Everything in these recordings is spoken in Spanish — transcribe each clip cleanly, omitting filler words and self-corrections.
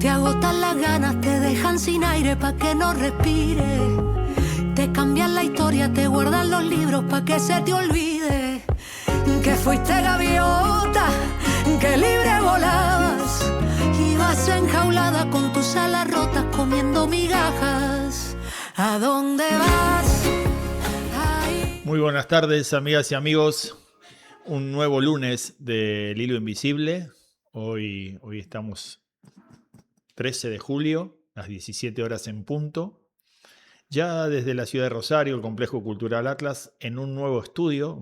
Te agotan las ganas, te dejan sin aire pa' que no respires. Te cambian la historia, te guardan los libros pa' que se te olvide que fuiste gaviota, que libre volabas. Ibas enjaulada con tus alas rotas comiendo migajas. ¿A dónde vas? Ahí. Muy buenas tardes, amigas y amigos. Un nuevo lunes del Hilo Invisible. Hoy estamos 13 de julio, las 17 horas en punto. Ya desde la ciudad de Rosario, el Complejo Cultural Atlas, en un nuevo estudio,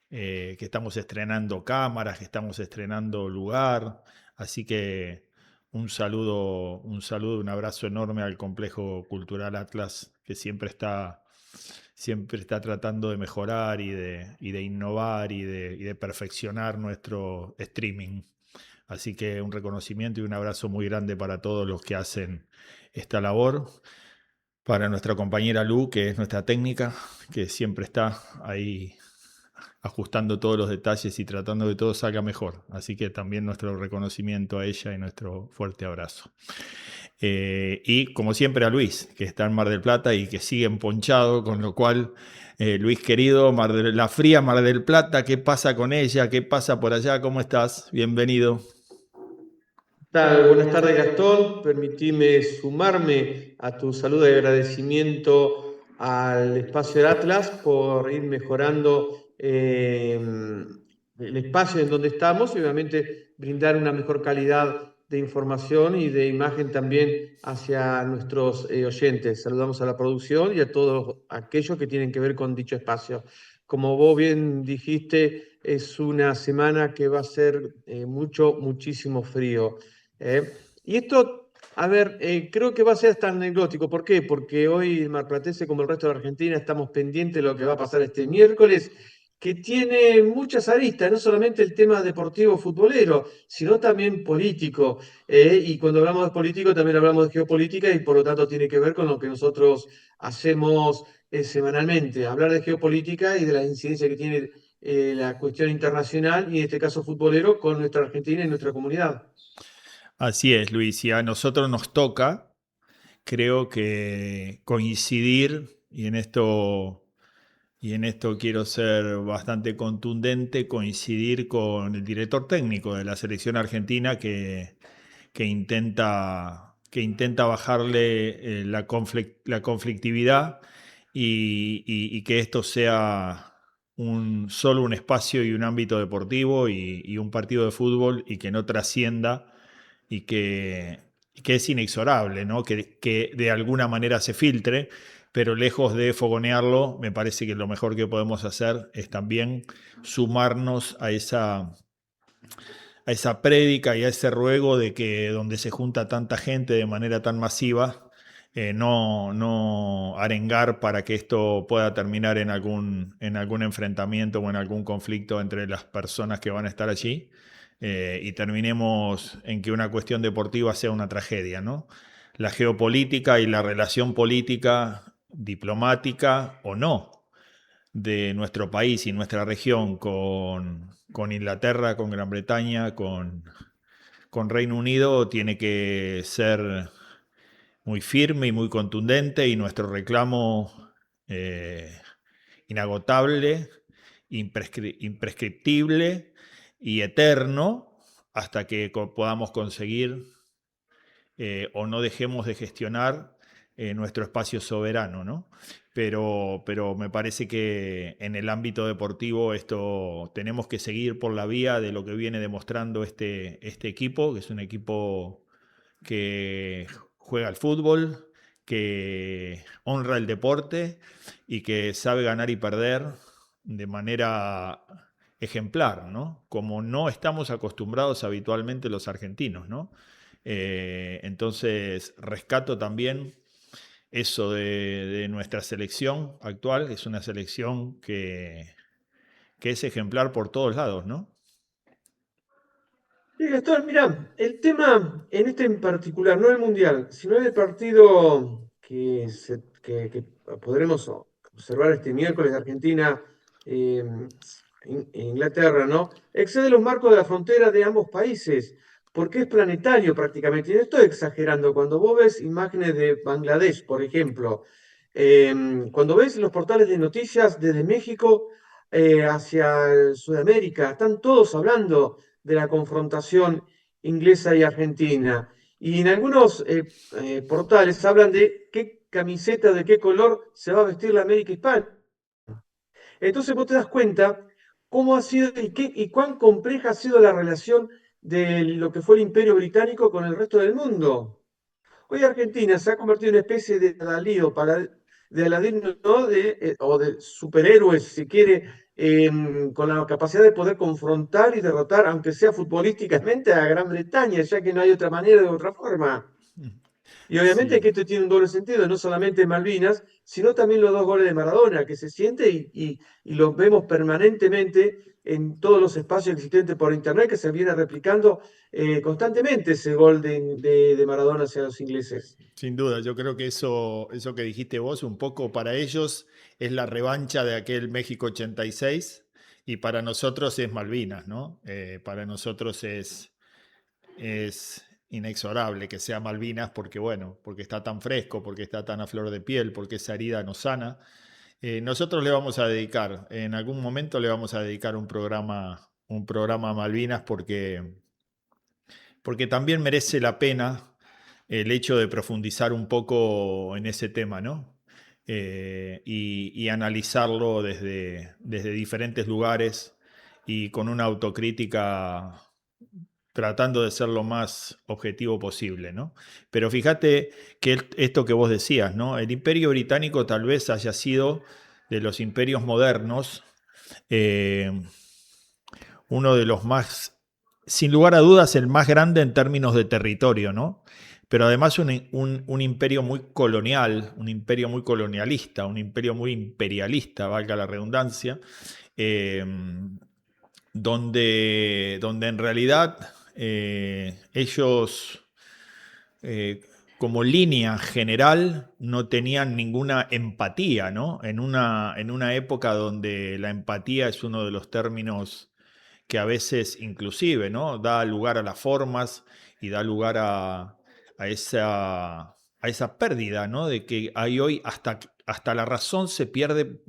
que estamos estrenando cámaras, que estamos estrenando lugar. Así que un saludo, un abrazo enorme al Complejo Cultural Atlas, que siempre está tratando de mejorar y de innovar y de perfeccionar nuestro streaming. Así que un reconocimiento y un abrazo muy grande para todos los que hacen esta labor. Para nuestra compañera Lu, que es nuestra técnica, que siempre está ahí ajustando todos los detalles y tratando de que todo salga mejor. Así que también nuestro reconocimiento a ella y nuestro fuerte abrazo. Y como siempre a Luis, que está en Mar del Plata y que sigue emponchado, con lo cual, Luis querido, la fría Mar del Plata, ¿qué pasa con ella? ¿Qué pasa por allá? ¿Cómo estás? Bienvenido. Buenas tardes, Gastón. Permitime sumarme a tu saludo de agradecimiento al espacio del Atlas por ir mejorando el espacio en donde estamos y obviamente brindar una mejor calidad de información y de imagen también hacia nuestros oyentes. Saludamos a la producción y a todos aquellos que tienen que ver con dicho espacio. Como vos bien dijiste, es una semana que va a ser muchísimo frío. Y esto, a ver, creo que va a ser hasta anecdótico. ¿Por qué? Porque hoy el marplatense, como el resto de la Argentina, estamos pendientes de lo que va a pasar este miércoles, que tiene muchas aristas, no solamente el tema deportivo futbolero, sino también político. Y cuando hablamos de político, también hablamos de geopolítica y por lo tanto tiene que ver con lo que nosotros hacemos semanalmente, hablar de geopolítica y de la incidencia que tiene la cuestión internacional y en este caso futbolero con nuestra Argentina y nuestra comunidad. Así es, Luis, y a nosotros nos toca, creo que coincidir, y en esto quiero ser bastante contundente, coincidir con el director técnico de la selección argentina que intenta bajarle la conflictividad y que esto sea solo un espacio y un ámbito deportivo y un partido de fútbol y que no trascienda y que es inexorable, ¿no? Que de alguna manera se filtre, pero lejos de fogonearlo, me parece que lo mejor que podemos hacer es también sumarnos a esa prédica y a ese ruego de que donde se junta tanta gente de manera tan masiva, no arengar para que esto pueda terminar en algún enfrentamiento o en algún conflicto entre las personas que van a estar allí, y terminemos en que una cuestión deportiva sea una tragedia, ¿no? La geopolítica y la relación política, diplomática o no, de nuestro país y nuestra región con Inglaterra, con Gran Bretaña, con Reino Unido, tiene que ser muy firme y muy contundente, y nuestro reclamo inagotable, imprescriptible y eterno hasta que podamos conseguir o no dejemos de gestionar nuestro espacio soberano, ¿no? Pero me parece que en el ámbito deportivo esto tenemos que seguir por la vía de lo que viene demostrando este equipo, que es un equipo que juega al fútbol, que honra el deporte y que sabe ganar y perder de manera ejemplar, ¿no? Como no estamos acostumbrados habitualmente los argentinos, ¿no? Entonces rescato también eso de nuestra selección actual, que es una selección que es ejemplar por todos lados, ¿no? Sí, Gastón, mira, el tema en este en particular, no el Mundial, sino el partido que podremos observar este miércoles de Argentina en Inglaterra, ¿no? Excede los marcos de la frontera de ambos países, porque es planetario prácticamente. Y no estoy exagerando. Cuando vos ves imágenes de Bangladesh, por ejemplo, cuando ves los portales de noticias desde México hacia Sudamérica, están todos hablando de la confrontación inglesa y argentina. Y en algunos portales hablan de qué camiseta, de qué color se va a vestir la América Hispana. Entonces vos te das cuenta cómo ha sido y cuán compleja ha sido la relación de lo que fue el Imperio Británico con el resto del mundo. Hoy Argentina se ha convertido en una especie de Dalí de Aladín, ¿no? O de superhéroes, si quiere, con la capacidad de poder confrontar y derrotar, aunque sea futbolísticamente, a Gran Bretaña, ya que no hay otra manera de otra forma. Y obviamente que Sí. esto tiene un doble sentido, no solamente Malvinas, sino también los 2 goles de Maradona, que se siente y los vemos permanentemente en todos los espacios existentes por internet, que se viene replicando constantemente ese gol de Maradona hacia los ingleses. Sin duda, yo creo que eso que dijiste vos, un poco para ellos es la revancha de aquel México 86 y para nosotros es Malvinas, ¿no? Para nosotros es inexorable que sea Malvinas porque, bueno, porque está tan fresco, porque está tan a flor de piel, porque esa herida nos sana. Nosotros le vamos a dedicar, en algún momento le vamos a dedicar un programa a Malvinas porque también merece la pena el hecho de profundizar un poco en ese tema, ¿no? Y analizarlo desde diferentes lugares y con una autocrítica tratando de ser lo más objetivo posible, ¿no? Pero fíjate que esto que vos decías, ¿no? El Imperio Británico tal vez haya sido de los imperios modernos eh, uno de los más, sin lugar a dudas, el más grande en términos de territorio, ¿no? Pero además un imperio muy colonial, un imperio muy colonialista, un imperio muy imperialista, valga la redundancia, eh, donde en realidad ellos eh, como línea general no tenían ninguna empatía, ¿no? En una época donde la empatía es uno de los términos que a veces inclusive, ¿no? Da lugar a las formas y da lugar a esa pérdida, ¿no? De que hay hoy hasta la razón se pierde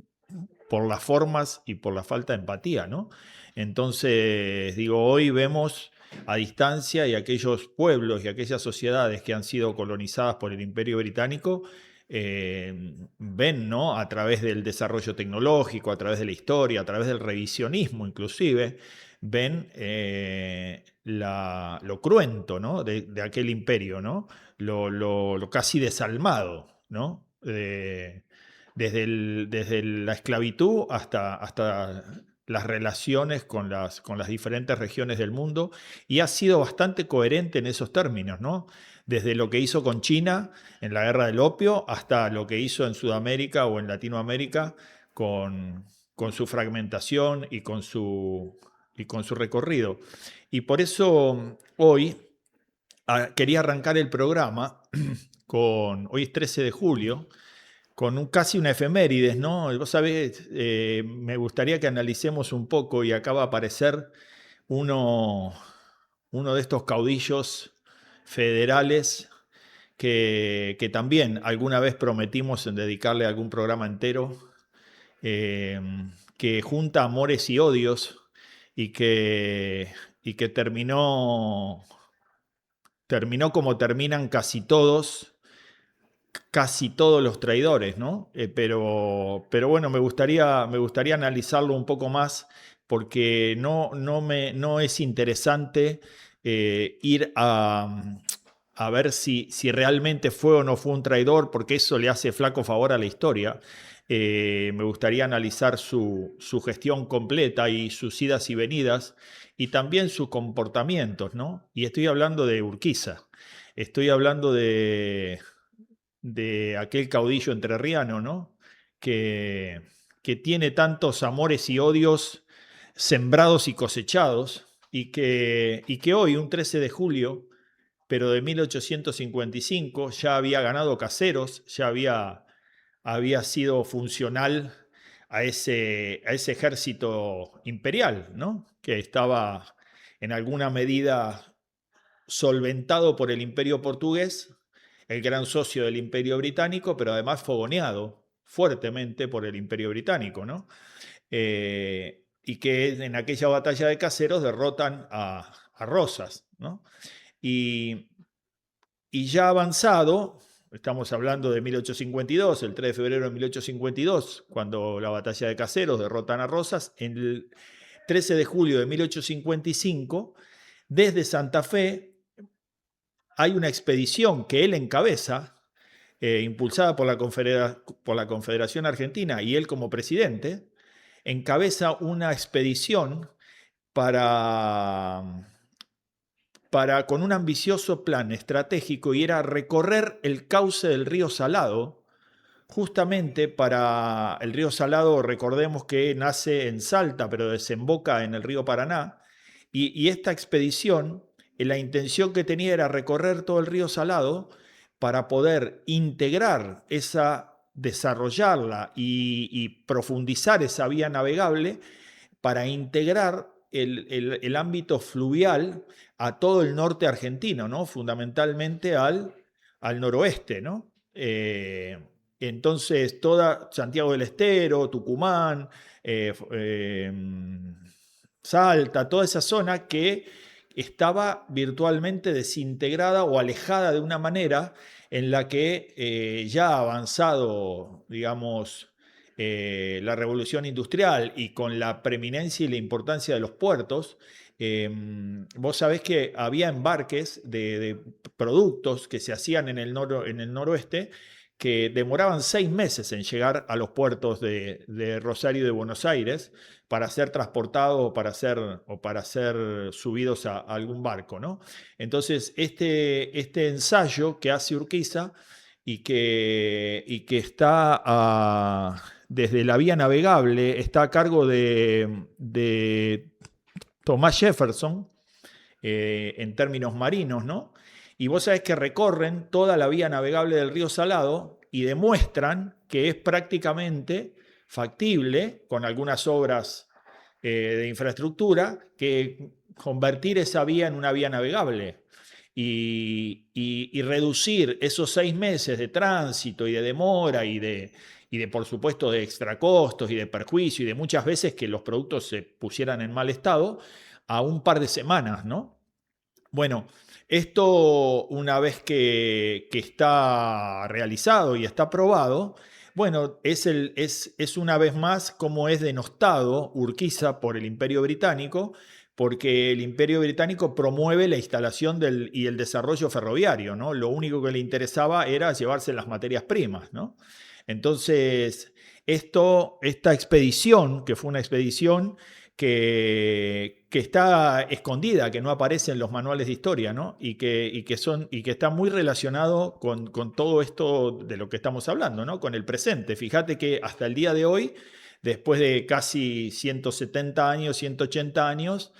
por las formas y por la falta de empatía, ¿no? Entonces, digo, hoy vemos a distancia y aquellos pueblos y aquellas sociedades que han sido colonizadas por el Imperio Británico ven, ¿no? A través del desarrollo tecnológico, a través de la historia, a través del revisionismo inclusive, ven lo cruento, ¿no? de aquel imperio, ¿no? Lo casi desalmado, ¿no? Desde la esclavitud hasta las relaciones con las diferentes regiones del mundo y ha sido bastante coherente en esos términos, ¿no? Desde lo que hizo con China en la guerra del opio hasta lo que hizo en Sudamérica o en Latinoamérica con su fragmentación y con su recorrido. Y por eso hoy quería arrancar el programa hoy es 13 de julio, con casi una efemérides, ¿no? Vos sabés, me gustaría que analicemos un poco y acaba de aparecer uno, uno de estos caudillos federales que también alguna vez prometimos en dedicarle algún programa entero, eh, que junta amores y odios y que terminó como terminan casi todos los traidores, ¿no? Pero bueno, me gustaría analizarlo un poco más porque no es interesante ir a ver si realmente fue o no fue un traidor, porque eso le hace flaco favor a la historia. Me gustaría analizar su gestión completa y sus idas y venidas y también sus comportamientos, ¿no? Y estoy hablando de Urquiza, estoy hablando de aquel caudillo entrerriano, ¿no? Que, que tiene tantos amores y odios sembrados y cosechados y que hoy, un 13 de julio, pero de 1855, ya había ganado Caseros, ya había sido funcional a ese ejército imperial, ¿no? Que estaba en alguna medida solventado por el Imperio portugués, el gran socio del Imperio británico, pero además fogoneado fuertemente por el Imperio británico, ¿no? Y que en aquella batalla de Caseros derrotan a Rosas, ¿no? Y ya avanzado, estamos hablando de 1852, el 3 de febrero de 1852, cuando la batalla de Caseros derrotan a Rosas, en el 13 de julio de 1855, desde Santa Fe hay una expedición que él encabeza, impulsada por la Confederación Argentina y él como presidente, encabeza una expedición con un ambicioso plan estratégico, y era recorrer el cauce del río Salado, justamente para el río Salado, recordemos que nace en Salta, pero desemboca en el río Paraná, y esta expedición, la intención que tenía era recorrer todo el río Salado para poder integrar desarrollarla y profundizar esa vía navegable, para integrar el ámbito fluvial a todo el norte argentino, ¿no? Fundamentalmente al noroeste, ¿no? Entonces, toda Santiago del Estero, Tucumán, Salta, toda esa zona que estaba virtualmente desintegrada o alejada de una manera en la que ya avanzado, digamos, la revolución industrial, y con la preeminencia y la importancia de los puertos, vos sabés que había embarques de productos que se hacían en el noroeste, que demoraban 6 meses en llegar a los puertos de Rosario y de Buenos Aires para ser transportados o para ser subidos a algún barco, ¿no? Entonces, este ensayo que hace Urquiza y que está desde la vía navegable, está a cargo de Thomas Jefferson, en términos marinos, ¿no? Y vos sabés que recorren toda la vía navegable del río Salado y demuestran que es prácticamente factible, con algunas obras de infraestructura, que convertir esa vía en una vía navegable y reducir esos 6 meses de tránsito y de demora y de, por supuesto, de extracostos y de perjuicio y de muchas veces que los productos se pusieran en mal estado, a un par de semanas, ¿no? Bueno, esto, una vez que está realizado y está aprobado, bueno, es una vez más como es denostado Urquiza por el Imperio Británico, porque el Imperio Británico promueve la instalación y el desarrollo ferroviario, ¿no? Lo único que le interesaba era llevarse las materias primas, ¿no? Entonces, esta expedición, que fue una expedición que está escondida, que no aparece en los manuales de historia, ¿no? Y que está muy relacionado con todo esto de lo que estamos hablando, ¿no? Con el presente. Fíjate que hasta el día de hoy, después de casi 170 años, 180 años,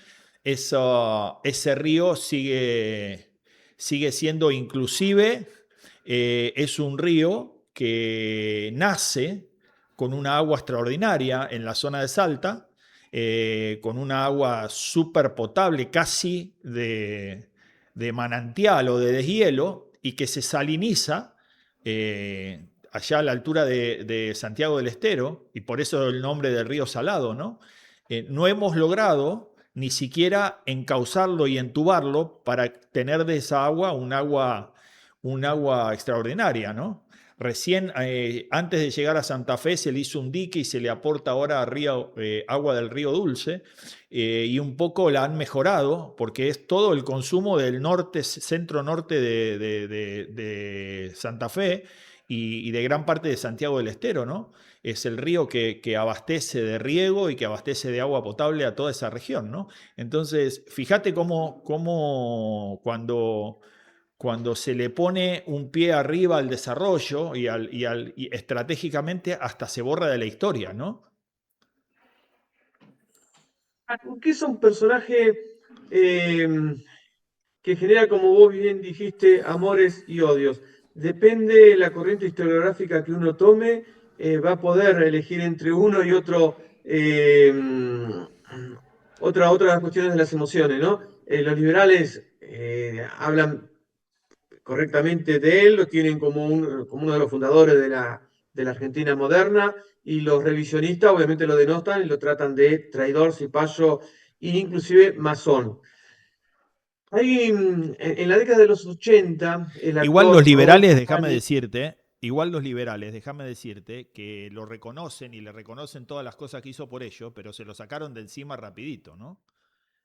ese río sigue siendo, inclusive, es un río que nace con una agua extraordinaria en la zona de Salta, con una agua súper potable, casi de manantial o de deshielo, y que se saliniza allá a la altura de Santiago del Estero, y por eso el nombre del río Salado, ¿no? No hemos logrado ni siquiera encauzarlo y entubarlo para tener de esa agua un agua extraordinaria, ¿no? Recién, antes de llegar a Santa Fe, se le hizo un dique y se le aporta ahora agua del río Dulce, y un poco la han mejorado, porque es todo el consumo del centro-norte de Santa Fe y de gran parte de Santiago del Estero, ¿no? Es el río que abastece de riego y que abastece de agua potable a toda esa región, ¿no? Entonces, fíjate cómo cuando se le pone un pie arriba al desarrollo y estratégicamente hasta se borra de la historia, ¿no? ¿Qué es un personaje que genera, como vos bien dijiste, amores y odios? Depende de la corriente historiográfica que uno tome, va a poder elegir entre uno y otro, otras cuestiones de las emociones, ¿no? Los liberales hablan correctamente de él, lo tienen como uno de los fundadores de la Argentina moderna, y los revisionistas obviamente lo denostan y lo tratan de traidor, cipayo e inclusive masón. Ahí, en la década de los 80, el Igual los actor liberales, Rodolfo déjame Pani, decirte, igual los liberales, déjame decirte que lo reconocen y le reconocen todas las cosas que hizo por ello, pero se lo sacaron de encima rapidito, ¿no?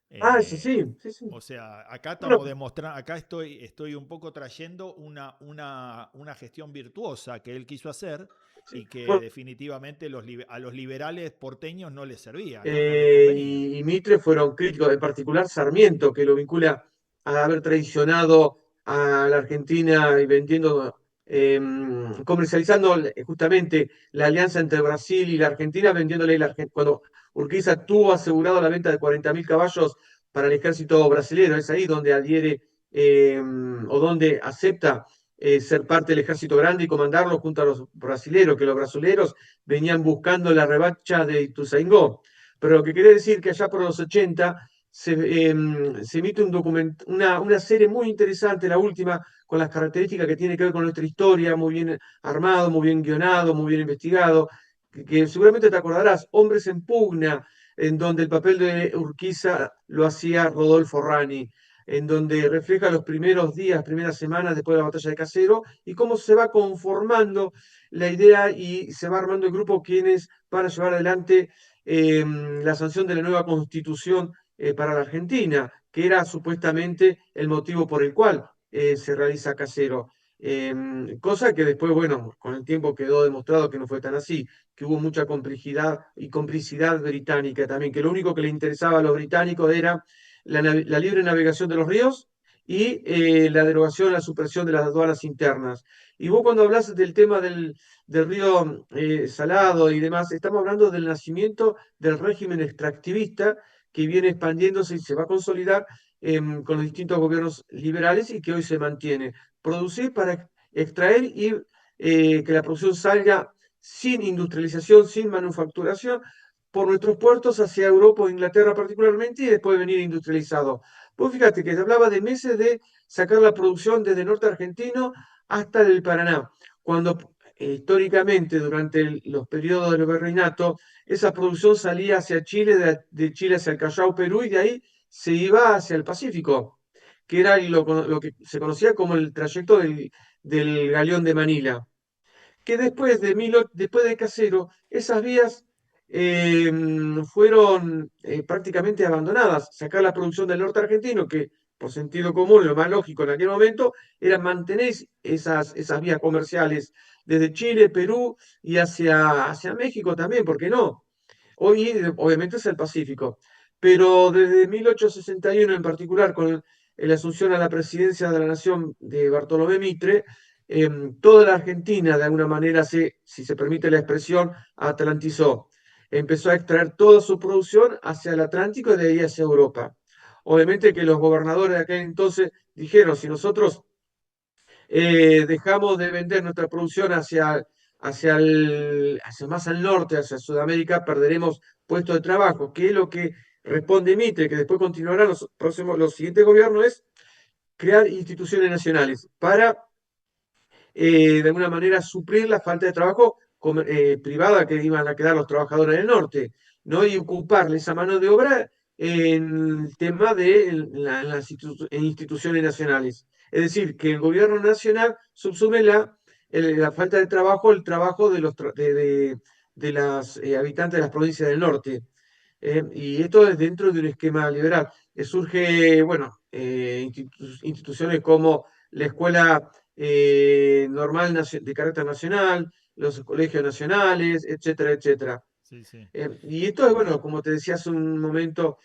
eso Eh, sí, sí, sí. o sea, acá estamos Bueno, demostrando, acá estoy un poco trayendo una gestión virtuosa que él quiso hacer sí. y que Bueno, definitivamente a los liberales porteños no les servía, no les convenía. y Mitre fueron críticos, en particular Sarmiento, que lo vincula a haber traicionado a la Argentina y vendiendo, comercializando justamente la alianza entre Brasil y la Argentina, vendiéndole cuando Urquiza tuvo asegurado la venta de 40.000 caballos para el ejército brasileño. Es ahí donde adhiere, o donde acepta ser parte del ejército grande y comandarlo junto a los brasileros, que los brasileros venían buscando la revancha de Ituzaingó. Pero lo que quiere decir que allá por los 80 se emite una serie muy interesante, la última, con las características que tiene que ver con nuestra historia, muy bien armado, muy bien guionado, muy bien investigado, que seguramente te acordarás, Hombres en Pugna, en donde el papel de Urquiza lo hacía Rodolfo Rani, en donde refleja los primeros días, primeras semanas después de la batalla de Caseros, y cómo se va conformando la idea y se va armando el grupo quienes van a llevar adelante la sanción de la nueva constitución para la Argentina, que era supuestamente el motivo por el cual se realiza Casero. Cosa que después, bueno, con el tiempo quedó demostrado que no fue tan así, que hubo mucha complejidad y complicidad británica también, que lo único que le interesaba a los británicos era la libre navegación de los ríos y la derogación, la supresión de las aduanas internas. Y vos cuando hablas del tema del río Salado y demás, estamos hablando del nacimiento del régimen extractivista que viene expandiéndose y se va a consolidar con los distintos gobiernos liberales y que hoy se mantiene. Producir para extraer y que la producción salga sin industrialización, sin manufacturación, por nuestros puertos hacia Europa o Inglaterra particularmente y después venir industrializado. Pues fíjate que te hablaba de meses de sacar la producción desde el norte argentino hasta el Paraná, cuando históricamente durante los periodos del virreinato esa producción salía hacia Chile, de Chile hacia el Callao, Perú, y de ahí se iba hacia el Pacífico, que era lo que se conocía como el trayecto del Galeón de Manila, que después de Casero, esas vías eh, fueron prácticamente abandonadas. Sacar la producción del norte argentino, que por sentido común, lo más lógico en aquel momento, era mantener esas vías comerciales desde Chile, Perú y hacia México también, ¿por qué no? Hoy, obviamente, es el Pacífico. Pero desde 1861 en particular, con la asunción a la presidencia de la Nación de Bartolomé Mitre, toda la Argentina, de alguna manera, si se permite la expresión, atlantizó. Empezó a extraer toda su producción hacia el Atlántico y de ahí hacia Europa. Obviamente que los gobernadores de aquel entonces dijeron, si nosotros dejamos de vender nuestra producción hacia más al norte, hacia Sudamérica, perderemos puestos de trabajo, que es lo que responde Mitre, que después continuarán los siguientes gobiernos, es crear instituciones nacionales para de alguna manera suplir la falta de trabajo privada que iban a quedar los trabajadores del norte, ¿no? Y ocuparle esa mano de obra en el tema de en instituciones nacionales. Es decir, que el gobierno nacional subsume la falta de trabajo, el trabajo de las habitantes de las provincias del norte. Y esto es dentro de un esquema liberal. Surge, bueno, instituciones como la escuela normal de carácter nacional, los colegios nacionales, etcétera, etcétera. Sí, sí. Y esto es, bueno, como te decía hace un momento,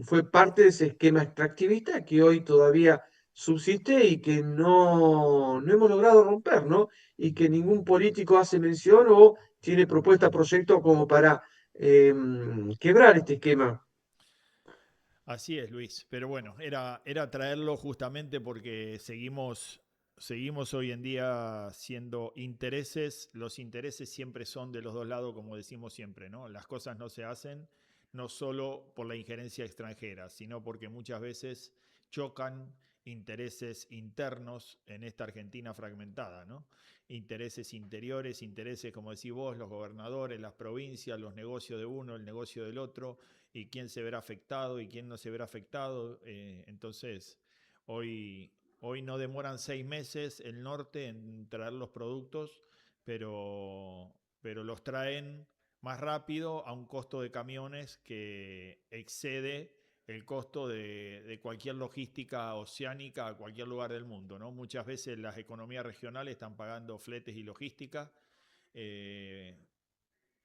fue parte de ese esquema extractivista que hoy todavía subsiste y que no hemos logrado romper, ¿no? Y que ningún político hace mención o tiene propuesta, proyecto como para quebrar este esquema. Así es, Luis. Pero bueno, era traerlo justamente porque seguimos hoy en día siendo intereses. Los intereses siempre son de los dos lados, como decimos siempre, ¿no? Las cosas no se hacen no solo por la injerencia extranjera, sino porque muchas veces chocan intereses internos en esta Argentina fragmentada, ¿no? Intereses interiores, intereses, como decís vos, los gobernadores, las provincias, los negocios de uno, el negocio del otro, y quién se verá afectado y quién no se verá afectado. Entonces, hoy no demoran 6 meses el norte en traer los productos, pero los traen más rápido a un costo de camiones que excede el costo de cualquier logística oceánica a cualquier lugar del mundo, ¿no? Muchas veces las economías regionales están pagando fletes y logística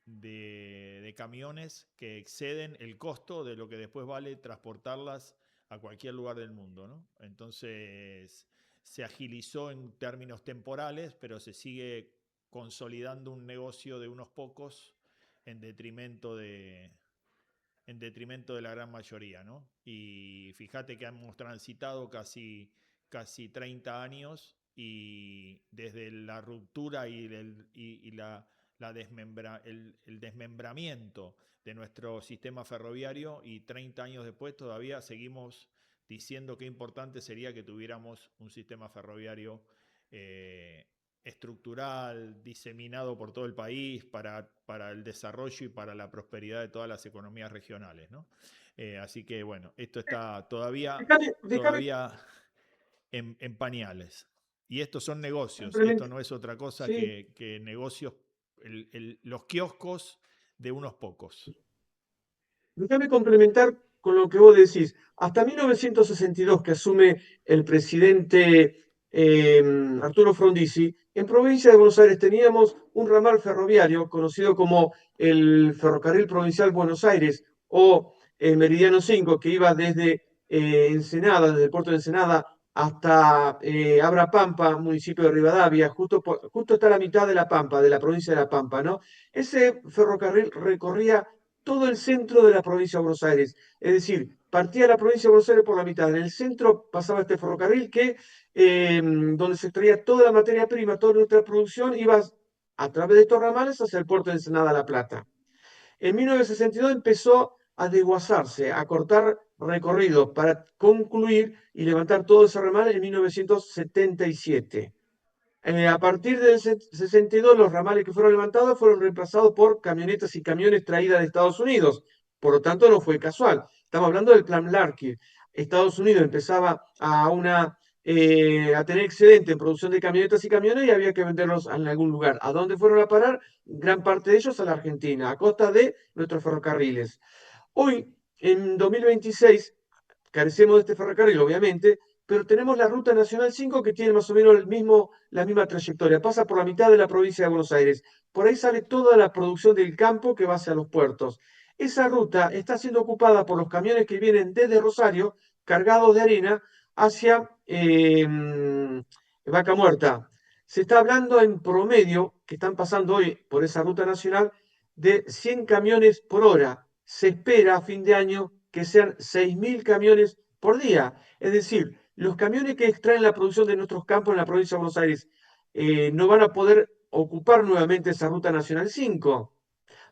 de camiones que exceden el costo de lo que después vale transportarlas a cualquier lugar del mundo, ¿no? Entonces se agilizó en términos temporales, pero se sigue consolidando un negocio de unos pocos en detrimento de la gran mayoría, ¿no? Y fíjate que hemos transitado casi 30 años y desde la ruptura y el desmembramiento de nuestro sistema ferroviario, y 30 años después todavía seguimos diciendo qué importante sería que tuviéramos un sistema ferroviario estructural, diseminado por todo el país para el desarrollo y para la prosperidad de todas las economías regionales, ¿no? Así que bueno, esto está todavía en pañales. Y estos son negocios, esto no es otra cosa Sí. que negocios, los kioscos de unos pocos. Déjame complementar con lo que vos decís. Hasta 1962, que asume el presidente Arturo Frondizi, en provincia de Buenos Aires teníamos un ramal ferroviario conocido como el Ferrocarril Provincial Buenos Aires o el Meridiano 5, que iba desde Ensenada, desde el puerto de Ensenada hasta Abra Pampa, municipio de Rivadavia, justo está a la mitad de La Pampa, de la provincia de La Pampa, ¿no? Ese ferrocarril recorría todo el centro de la provincia de Buenos Aires. Es decir, partía la provincia de Buenos Aires por la mitad. En el centro pasaba este ferrocarril donde se extraía toda la materia prima, toda nuestra producción, iba a través de estos ramales hacia el puerto de Ensenada, La Plata. En 1962 empezó a desguazarse, a cortar recorridos para concluir y levantar todo ese ramal en 1977. A partir del 62, los ramales que fueron levantados fueron reemplazados por camionetas y camiones traídas de Estados Unidos. Por lo tanto, no fue casual. Estamos hablando del plan Larkin. Estados Unidos empezaba a tener excedente en producción de camionetas y camiones y había que venderlos en algún lugar. ¿A dónde fueron a parar? Gran parte de ellos a la Argentina, a costa de nuestros ferrocarriles. Hoy, en 2026, carecemos de este ferrocarril, obviamente, pero tenemos la Ruta Nacional 5 que tiene más o menos la misma trayectoria. Pasa por la mitad de la provincia de Buenos Aires. Por ahí sale toda la producción del campo que va hacia los puertos. Esa ruta está siendo ocupada por los camiones que vienen desde Rosario, cargados de arena, hacia Vaca Muerta. Se está hablando en promedio, que están pasando hoy por esa ruta nacional, de 100 camiones por hora. Se espera a fin de año que sean 6.000 camiones por día. Es decir, los camiones que extraen la producción de nuestros campos en la provincia de Buenos Aires no van a poder ocupar nuevamente esa ruta nacional 5.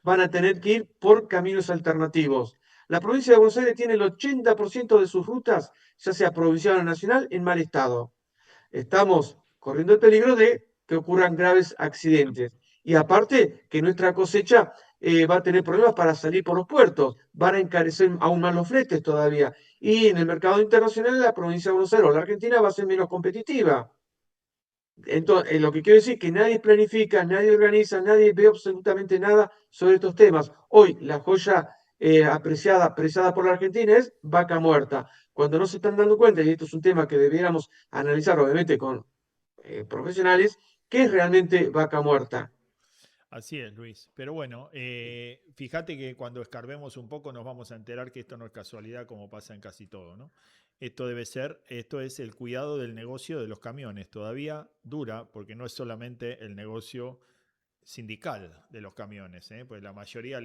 Van a tener que ir por caminos alternativos. La provincia de Buenos Aires tiene el 80% de sus rutas, ya sea provincial o nacional, en mal estado. Estamos corriendo el peligro de que ocurran graves accidentes. Y aparte que nuestra cosecha va a tener problemas para salir por los puertos, van a encarecer aún más los fletes todavía. Y en el mercado internacional la provincia de Buenos Aires o la Argentina va a ser menos competitiva. Entonces, lo que quiero decir es que nadie planifica, nadie organiza, nadie ve absolutamente nada sobre estos temas. Hoy la joya apreciada por la Argentina es Vaca Muerta. Cuando no se están dando cuenta, y esto es un tema que debiéramos analizar obviamente con profesionales, ¿qué es realmente Vaca Muerta? Así es, Luis. Pero bueno, fíjate que cuando escarbemos un poco nos vamos a enterar que esto no es casualidad, como pasa en casi todo, ¿no? Esto es el cuidado del negocio de los camiones. Todavía dura, porque no es solamente el negocio sindical de los camiones, pues la mayoría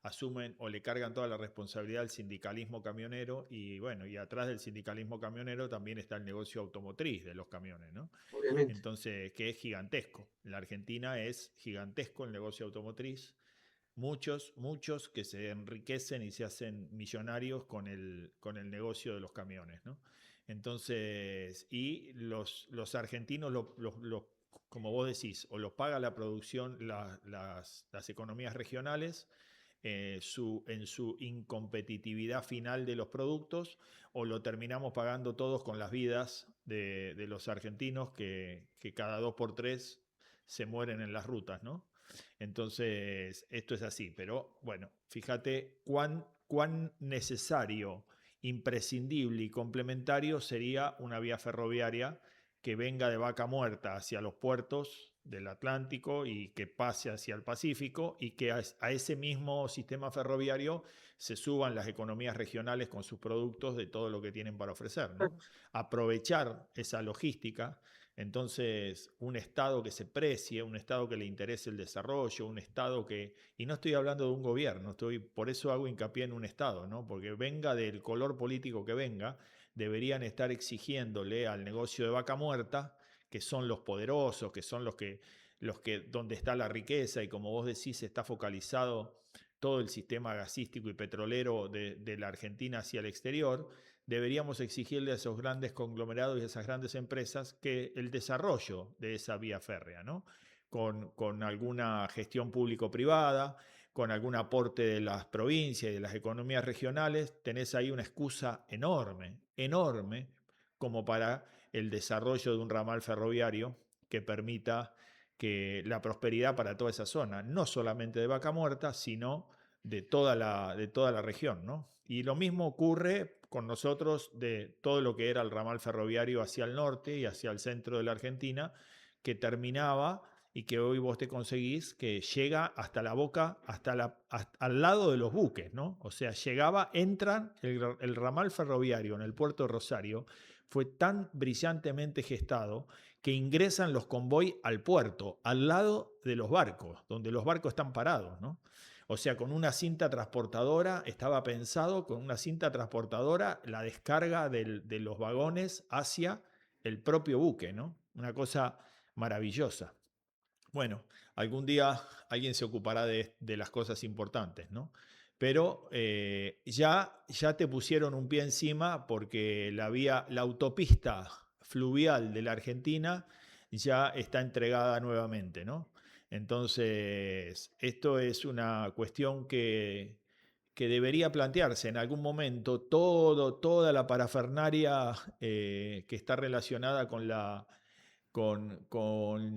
asumen o le cargan toda la responsabilidad al sindicalismo camionero, y bueno, y atrás del sindicalismo camionero también está el negocio automotriz de los camiones, ¿no? Obviamente. Entonces, que es gigantesco. En la Argentina es gigantesco el negocio automotriz. muchos que se enriquecen y se hacen millonarios con el negocio de los camiones, ¿no? Entonces, y los argentinos, como vos decís, o los paga la producción, las economías regionales, en su incompetitividad final de los productos, o lo terminamos pagando todos con las vidas de los argentinos que cada 2 por 3 se mueren en las rutas, ¿no? Entonces, esto es así, pero bueno, fíjate cuán necesario, imprescindible y complementario sería una vía ferroviaria que venga de Vaca Muerta hacia los puertos del Atlántico y que pase hacia el Pacífico, y que a ese mismo sistema ferroviario se suban las economías regionales con sus productos de todo lo que tienen para ofrecer, ¿no? Aprovechar esa logística. Entonces, un Estado que se precie, un Estado que le interese el desarrollo, un Estado y no estoy hablando de un gobierno, por eso hago hincapié en un Estado, ¿no? Porque venga del color político que venga, deberían estar exigiéndole al negocio de Vaca Muerta, que son los poderosos, que son los que donde está la riqueza, y como vos decís, está focalizado todo el sistema gasístico y petrolero de la Argentina hacia el exterior. Deberíamos exigirle a esos grandes conglomerados y a esas grandes empresas que el desarrollo de esa vía férrea, ¿no? Con alguna gestión público-privada, con algún aporte de las provincias y de las economías regionales, tenés ahí una excusa enorme, enorme, como para el desarrollo de un ramal ferroviario que permita que la prosperidad para toda esa zona, no solamente de Vaca Muerta, sino de toda la región, ¿no? Y lo mismo ocurre con nosotros de todo lo que era el ramal ferroviario hacia el norte y hacia el centro de la Argentina, que terminaba y que hoy vos te conseguís que llega hasta la boca, hasta al lado de los buques, ¿no? O sea, entran el ramal ferroviario en el puerto de Rosario, fue tan brillantemente gestado que ingresan los convoy al puerto, al lado de los barcos, donde los barcos están parados, ¿no? O sea, con una cinta transportadora, estaba pensado con una cinta transportadora la descarga de los vagones hacia el propio buque, ¿no? Una cosa maravillosa. Bueno, algún día alguien se ocupará de las cosas importantes, ¿no? Pero ya te pusieron un pie encima, porque la autopista fluvial de la Argentina ya está entregada nuevamente, ¿no? Entonces, esto es una cuestión que debería plantearse en algún momento. Toda la parafernaria que está relacionada con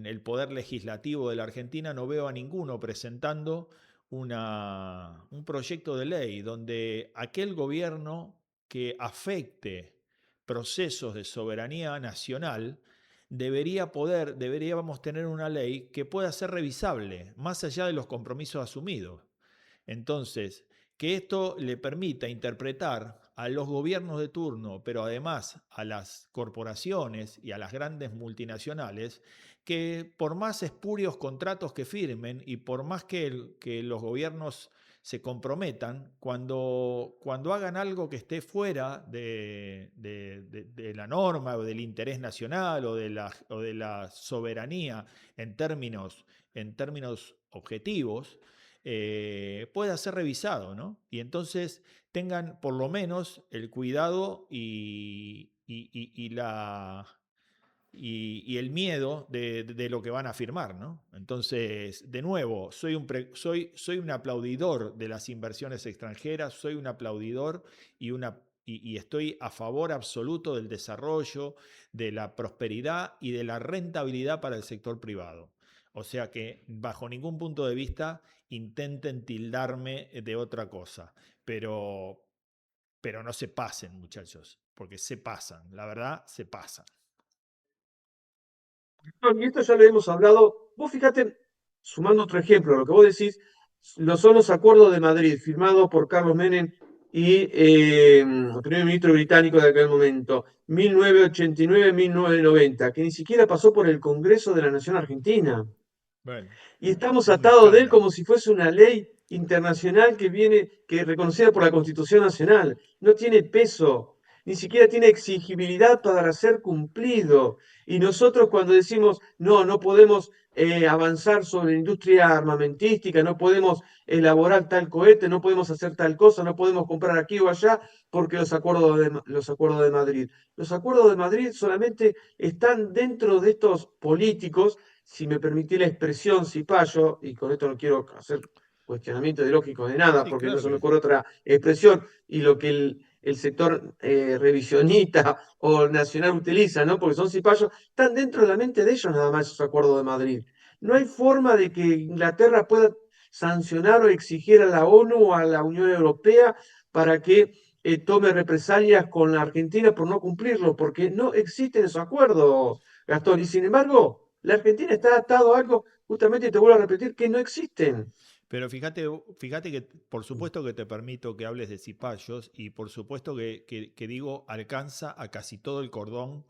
el poder legislativo de la Argentina, no veo a ninguno presentando un proyecto de ley donde aquel gobierno que afecte procesos de soberanía nacional deberíamos tener una ley que pueda ser revisable, más allá de los compromisos asumidos. Entonces, que esto le permita interpretar a los gobiernos de turno, pero además a las corporaciones y a las grandes multinacionales, que por más espurios contratos que firmen y por más que los gobiernos se comprometan, cuando hagan algo que esté fuera de la norma o del interés nacional o de la soberanía en términos objetivos, pueda ser revisado, ¿no? Y entonces tengan por lo menos el cuidado y el miedo de lo que van a firmar, ¿no? Entonces, de nuevo, soy un aplaudidor de las inversiones extranjeras, soy un aplaudidor y estoy a favor absoluto del desarrollo, de la prosperidad y de la rentabilidad para el sector privado. O sea que bajo ningún punto de vista intenten tildarme de otra cosa, pero no se pasen, muchachos, porque se pasan, la verdad, se pasan. Y esto ya lo hemos hablado. Vos fíjate, sumando otro ejemplo, lo que vos decís, son los acuerdos de Madrid, firmados por Carlos Menem y el primer ministro británico de aquel momento, 1989-1990, que ni siquiera pasó por el Congreso de la Nación Argentina. Bueno, y estamos atados de él como si fuese una ley internacional que es reconocida por la Constitución Nacional. No tiene peso. ni siquiera tiene exigibilidad para ser cumplido. Y nosotros cuando decimos, no, no podemos avanzar sobre la industria armamentística, no podemos elaborar tal cohete, no podemos hacer tal cosa, no podemos comprar aquí o allá, porque los acuerdos los acuerdos de Madrid. Los acuerdos de Madrid solamente están dentro de estos políticos, si me permití la expresión cipayo, y con esto no quiero hacer cuestionamiento ideológico de nada, Sí, porque no claro se me que ocurre otra expresión, y lo que el sector revisionista o nacional utiliza, ¿no? Porque son cipayos, están dentro de la mente de ellos nada más esos acuerdos de Madrid. No hay forma de que Inglaterra pueda sancionar o exigir a la ONU o a la Unión Europea para que tome represalias con la Argentina por no cumplirlo, porque no existen esos acuerdos, Gastón. Y sin embargo, la Argentina está atado a algo, justamente te vuelvo a repetir, que no existen. Pero fíjate que por supuesto que te permito que hables de cipayos y por supuesto que digo alcanza a casi todo el cordón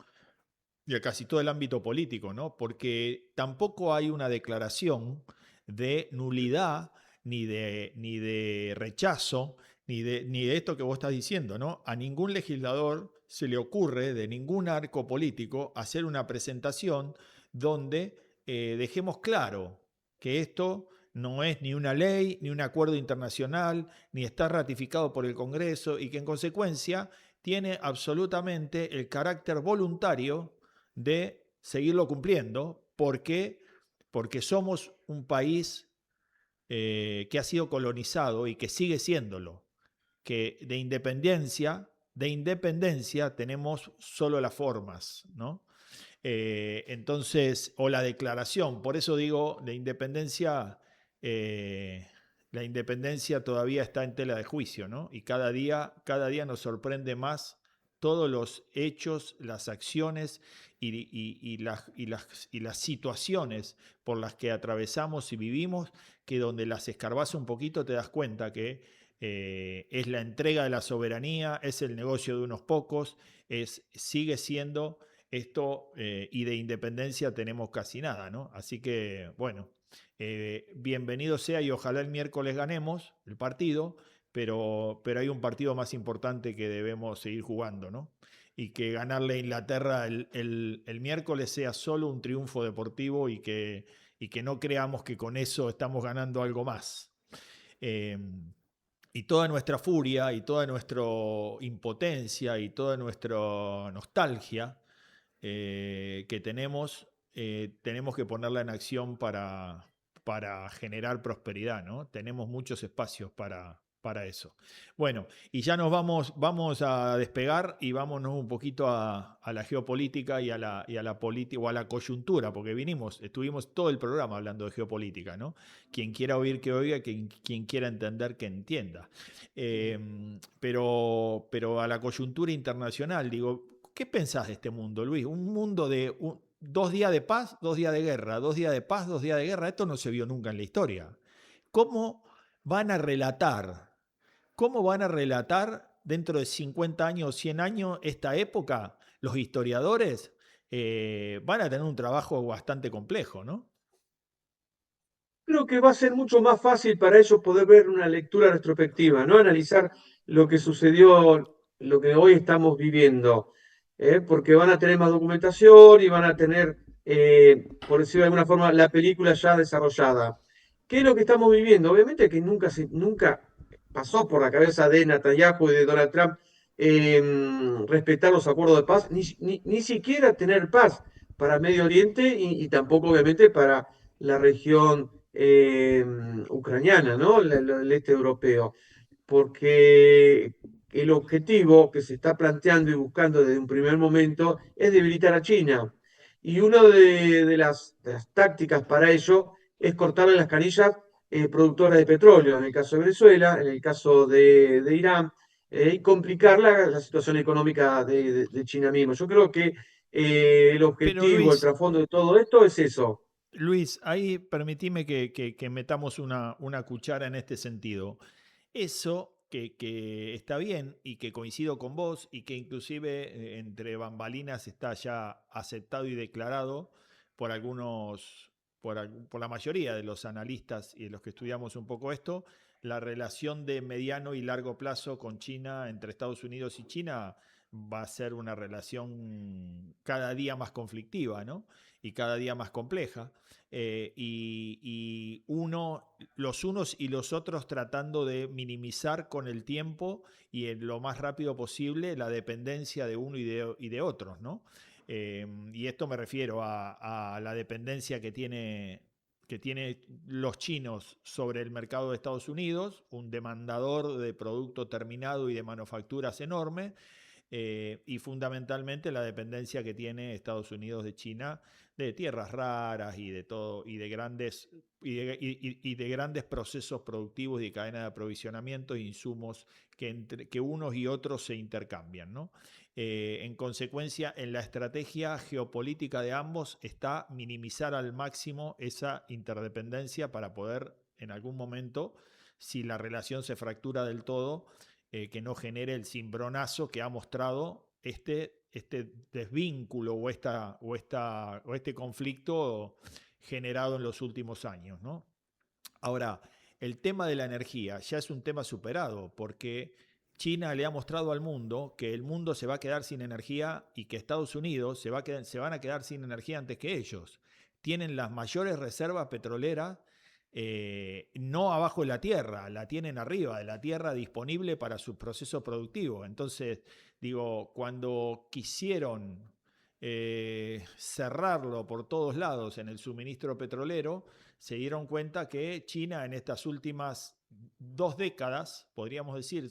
y a casi todo el ámbito político, ¿no? Porque tampoco hay una declaración de nulidad, ni de rechazo, ni de esto que vos estás diciendo, ¿no? A ningún legislador se le ocurre, de ningún arco político, hacer una presentación donde dejemos claro que esto no es ni una ley, ni un acuerdo internacional, ni está ratificado por el Congreso y que en consecuencia tiene absolutamente el carácter voluntario de seguirlo cumpliendo porque somos un país que ha sido colonizado y que sigue siéndolo, que de independencia tenemos solo las formas, ¿no? Entonces, o la declaración, por eso digo, eh, la independencia todavía está en tela de juicio, ¿no? Y cada día nos sorprende más todos los hechos, las acciones y las situaciones por las que atravesamos y vivimos, que donde las escarbas un poquito te das cuenta que es la entrega de la soberanía, es el negocio de unos pocos, sigue siendo esto, y de independencia tenemos casi nada, ¿no? Así que, bueno, bienvenido sea y ojalá el miércoles ganemos el partido, pero hay un partido más importante que debemos seguir jugando, ¿no? Y que ganarle a Inglaterra el miércoles sea solo un triunfo deportivo y que no creamos que con eso estamos ganando algo más. Eh, y toda nuestra furia y toda nuestra impotencia y toda nuestra nostalgia que tenemos que ponerla en acción para generar prosperidad, ¿no? Tenemos muchos espacios para eso. Bueno, y ya vamos a despegar y vámonos un poquito a la geopolítica y a la política o a la coyuntura, porque estuvimos todo el programa hablando de geopolítica, ¿no? Quien quiera oír que oiga, quien quiera entender que entienda. Pero a la coyuntura internacional, digo, ¿qué pensás de este mundo, Luis? Un mundo de 2 días de paz, 2 días de guerra, 2 días de paz, 2 días de guerra. Esto no se vio nunca en la historia. ¿Cómo van a relatar? ¿Cómo van a relatar dentro de 50 años o 100 años esta época? Los historiadores van a tener un trabajo bastante complejo, ¿no? Creo que va a ser mucho más fácil para ellos poder ver una lectura retrospectiva, ¿no? Analizar lo que sucedió, lo que hoy estamos viviendo, porque van a tener más documentación y van a tener, por decirlo de alguna forma, la película ya desarrollada. ¿Qué es lo que estamos viviendo? Obviamente que nunca pasó por la cabeza de Netanyahu y de Donald Trump respetar los acuerdos de paz, ni siquiera tener paz para Medio Oriente y tampoco, obviamente, para la región ucraniana, ¿no? El este europeo, porque el objetivo que se está planteando y buscando desde un primer momento es debilitar a China. Y una de las tácticas para ello es cortarle las canillas productoras de petróleo, en el caso de Venezuela, en el caso de Irán, y complicar la situación económica de China mismo. Yo creo que el Pero objetivo, el Luis, trasfondo de todo esto es eso. Ahí permitime que metamos una cuchara en este sentido. Eso que está bien y que coincido con vos y que inclusive entre bambalinas está ya aceptado y declarado por algunos, por la mayoría de los analistas y de los que estudiamos un poco esto, la relación de mediano y largo plazo con China, entre Estados Unidos y China, va a ser una relación cada día más conflictiva, ¿no? Y cada día más compleja. Y los unos y los otros tratando de minimizar con el tiempo y en lo más rápido posible la dependencia de uno y de otros, ¿no? Y esto me refiero a la dependencia que tiene los chinos sobre el mercado de Estados Unidos, un demandador de producto terminado y de manufacturas enorme, y fundamentalmente la dependencia que tiene Estados Unidos de China de tierras raras y de todo, y de grandes procesos productivos y de cadena de aprovisionamiento e insumos que unos y otros se intercambian, ¿no? En consecuencia, en la estrategia geopolítica de ambos está minimizar al máximo esa interdependencia para poder, en algún momento, si la relación se fractura del todo, que no genere el cimbronazo que ha mostrado este desvínculo o este conflicto generado en los últimos años, ¿no? Ahora, el tema de la energía ya es un tema superado, porque China le ha mostrado al mundo que el mundo se va a quedar sin energía y que Estados Unidos se van a quedar sin energía antes que ellos. Tienen las mayores reservas petroleras, no abajo de la tierra, la tienen arriba de la tierra disponible para su proceso productivo. Entonces, digo, cuando quisieron cerrarlo por todos lados en el suministro petrolero, se dieron cuenta que China en estas últimas 2 décadas, podríamos decir,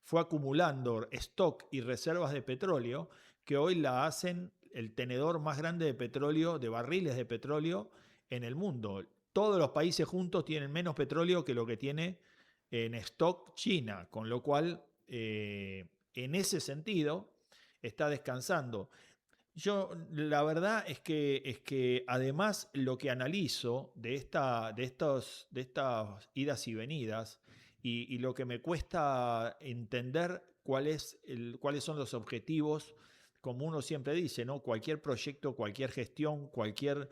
fue acumulando stock y reservas de petróleo que hoy la hacen el tenedor más grande de petróleo, de barriles de petróleo en el mundo. Todos los países juntos tienen menos petróleo que lo que tiene en stock China, con lo cual, en ese sentido, está descansando. Yo, la verdad es que además lo que analizo de estas idas y venidas y lo que me cuesta entender cuáles son los objetivos, como uno siempre dice, ¿no? Cualquier proyecto, cualquier gestión, cualquier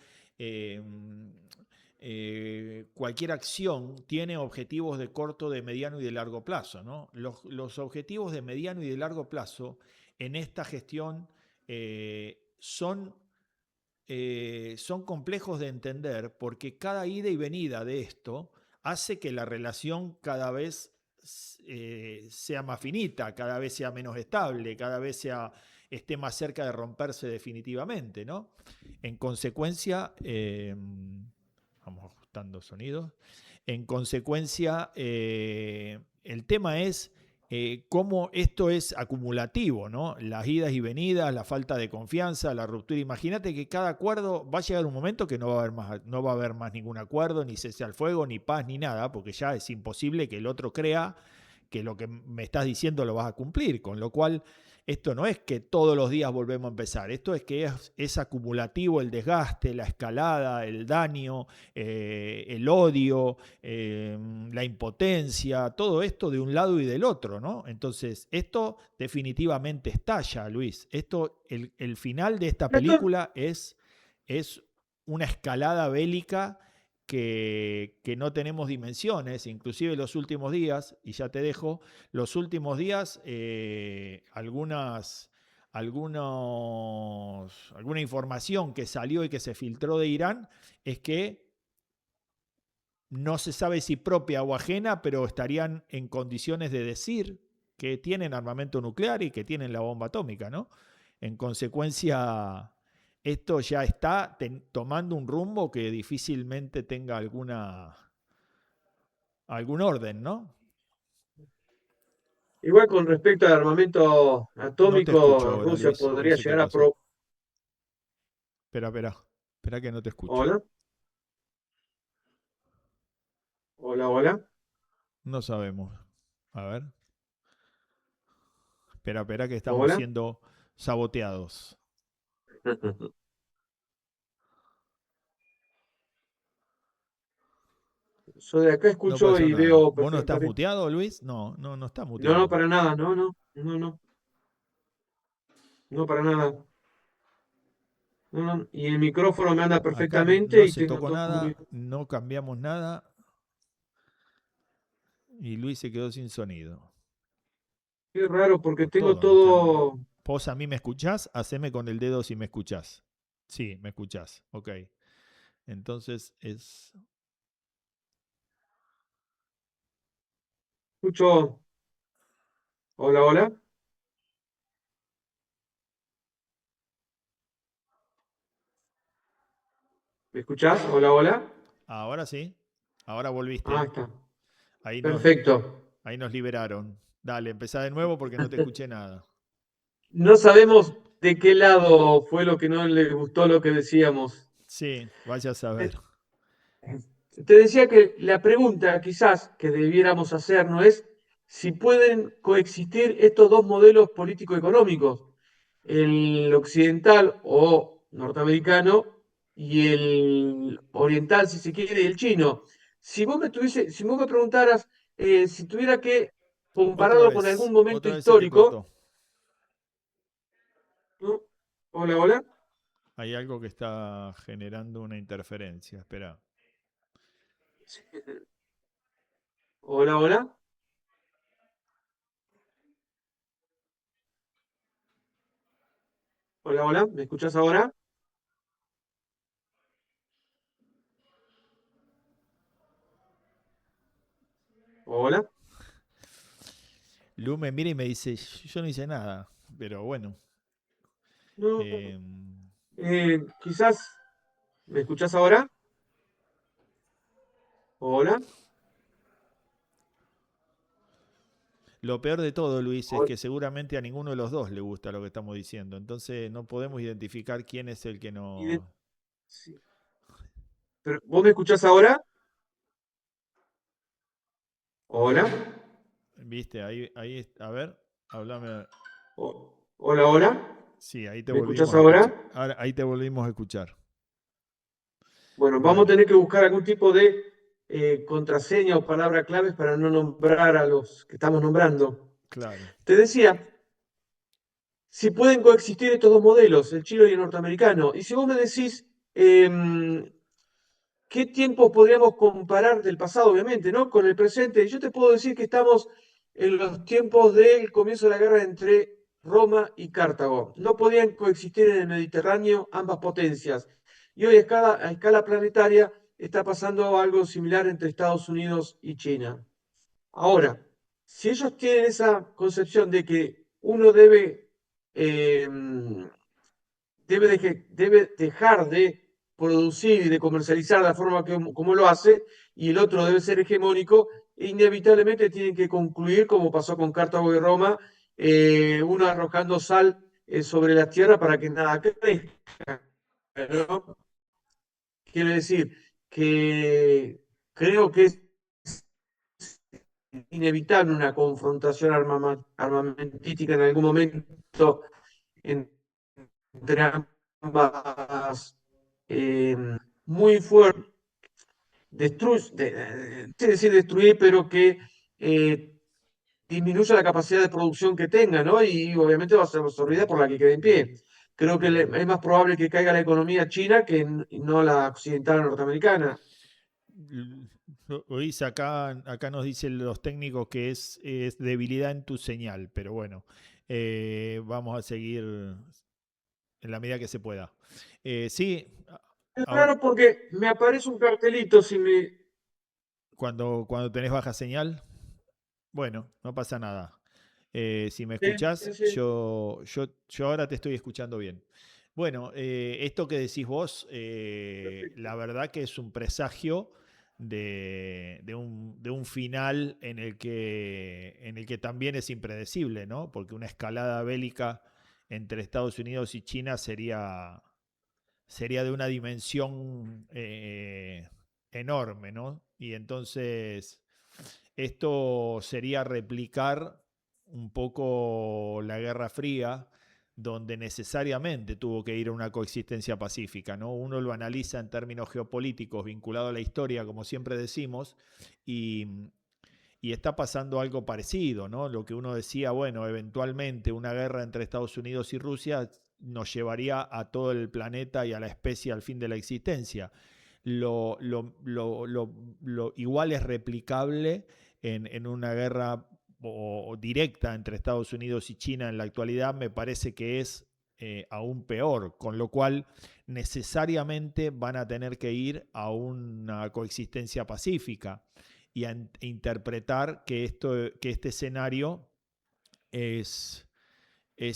acción tiene objetivos de corto, de mediano y de largo plazo, ¿no? Los objetivos de mediano y de largo plazo en esta gestión son complejos de entender, porque cada ida y venida de esto hace que la relación cada vez sea más finita, cada vez sea menos estable, cada vez esté más cerca de romperse definitivamente, ¿no? En consecuencia, vamos ajustando sonidos. En consecuencia, el tema es cómo esto es acumulativo, ¿no? Las idas y venidas, la falta de confianza, la ruptura. Imagínate que cada acuerdo va a llegar un momento que no va a haber más ningún acuerdo, ni cese al fuego, ni paz, ni nada, porque ya es imposible que el otro crea que lo que me estás diciendo lo vas a cumplir, con lo cual esto no es que todos los días volvemos a empezar, esto es que es acumulativo el desgaste, la escalada, el daño, el odio, la impotencia, todo esto de un lado y del otro, ¿no? Entonces, esto definitivamente estalla, Luis. El final de esta película es una escalada bélica que no tenemos dimensiones, inclusive los últimos días, y ya te dejo, los últimos días, alguna información que salió y que se filtró de Irán es que no se sabe si propia o ajena, pero estarían en condiciones de decir que tienen armamento nuclear y que tienen la bomba atómica, ¿no? En consecuencia, esto ya está tomando un rumbo que difícilmente tenga algún orden, ¿no? Igual con respecto al armamento No te atómico, escucho ahora, Rusia Luis. No podría sé qué llegar a pasó. Espera que no te escucho. Hola. Hola, hola. No sabemos. A ver. Espera que estamos Hola. siendo saboteados. Yo de acá No escucho pasa y nada. veo ¿Vos no estás perfectamente. muteado, Luis? No está No, muteado. para nada, no, para nada. No, y el micrófono me anda Acá perfectamente no y se tengo tocó todo nada, cubrido. no cambiamos nada y Luis se quedó sin sonido. Qué raro porque tengo Todo me están... todo. ¿Vos a mí me escuchás? Haceme con el dedo si me escuchás. Sí, me escuchás. Ok. Entonces es... Escucho. Hola, hola. ¿Me escuchás? Hola, hola. Ahora sí. Ahora Ah, volviste. está. Ahí nos, Perfecto. ahí nos liberaron. Dale, empezá de nuevo porque no te escuché nada. No sabemos de qué lado fue lo que no le gustó lo que decíamos. Sí, vaya a Te, saber. te decía que la pregunta quizás que debiéramos hacernos es si pueden coexistir estos dos modelos político-económicos, el occidental o norteamericano y el oriental, si se quiere, y el chino. Si vos me preguntaras si tuviera que compararlo con algún momento Otra vez se te histórico, cortó. ¿no? Hola, hola. Hay algo que está generando una interferencia. Espera. Hola, hola. Hola, hola. ¿Me escuchás ahora? Hola. Lu me mira y me dice, yo no hice nada. Pero bueno. No, eh, quizás. ¿Me escuchás ahora? Hola. lo peor de todo, Luis, es Hol- que seguramente a ninguno de los dos le gusta lo que estamos diciendo. Entonces no podemos identificar quién es el que y de- no... sí. ¿Vos me escuchás ahora? Hola. ¿Viste? A ver, háblame. Hola, hola. Sí, ahí te ¿Me escuchás volvimos a ahora? escuchar. Ahora, ahí te volvimos a escuchar. Bueno, vamos a Bueno, tener que buscar algún tipo de contraseña o palabra claves para no nombrar a los que estamos nombrando. claro. Te decía, si pueden coexistir estos dos modelos, el chino y el norteamericano, y si vos me decís, ¿qué tiempos podríamos comparar del pasado, obviamente, ¿no? Con el presente. Yo te puedo decir que estamos en los tiempos del comienzo de la guerra entre Roma y Cartago. No podían coexistir en el Mediterráneo ambas potencias. Y hoy a escala planetaria está pasando algo similar entre Estados Unidos y China. Ahora, si ellos tienen esa concepción de que uno eh, debe dejar de producir y de comercializar de la forma como lo hace, y el otro debe ser hegemónico, e inevitablemente tienen que concluir, como pasó con Cartago y Roma, uno arrojando sal sobre la tierra para que nada crezca, ¿no? Quiere decir que creo que es inevitable una confrontación armamentística en algún momento entre ambas eh, muy fuerte, sí decir destruir, pero que disminuya la capacidad de producción que tenga, ¿no? Y obviamente va a ser absorbida por la que quede en pie. Creo que es más probable que caiga la economía china que no la occidental o norteamericana. Luis, acá nos dicen los técnicos que es debilidad en tu señal, pero bueno, vamos a seguir en la medida que se pueda. Sí, Es ahora, raro porque me aparece un cartelito si me... cuando tenés baja señal, bueno, no pasa nada. Si me Sí, escuchás, sí, sí. yo ahora te estoy escuchando bien. Bueno, esto que decís vos, Perfecto. la verdad que es un presagio de un final en el que también es impredecible, ¿no? Porque una escalada bélica entre Estados Unidos y China sería de una dimensión enorme, ¿no? Y entonces esto sería replicar un poco la Guerra Fría, donde necesariamente tuvo que ir a una coexistencia pacífica, ¿no? Uno lo analiza en términos geopolíticos vinculado a la historia, como siempre decimos, y, y está pasando algo parecido, ¿no? Lo que uno decía, bueno, eventualmente una guerra entre Estados Unidos y Rusia nos llevaría a todo el planeta y a la especie al fin de la existencia. Lo igual es replicable en una guerra o directa entre Estados Unidos y China en la actualidad, me parece que es aún peor, con lo cual necesariamente van a tener que ir a una coexistencia pacífica y a interpretar que este escenario es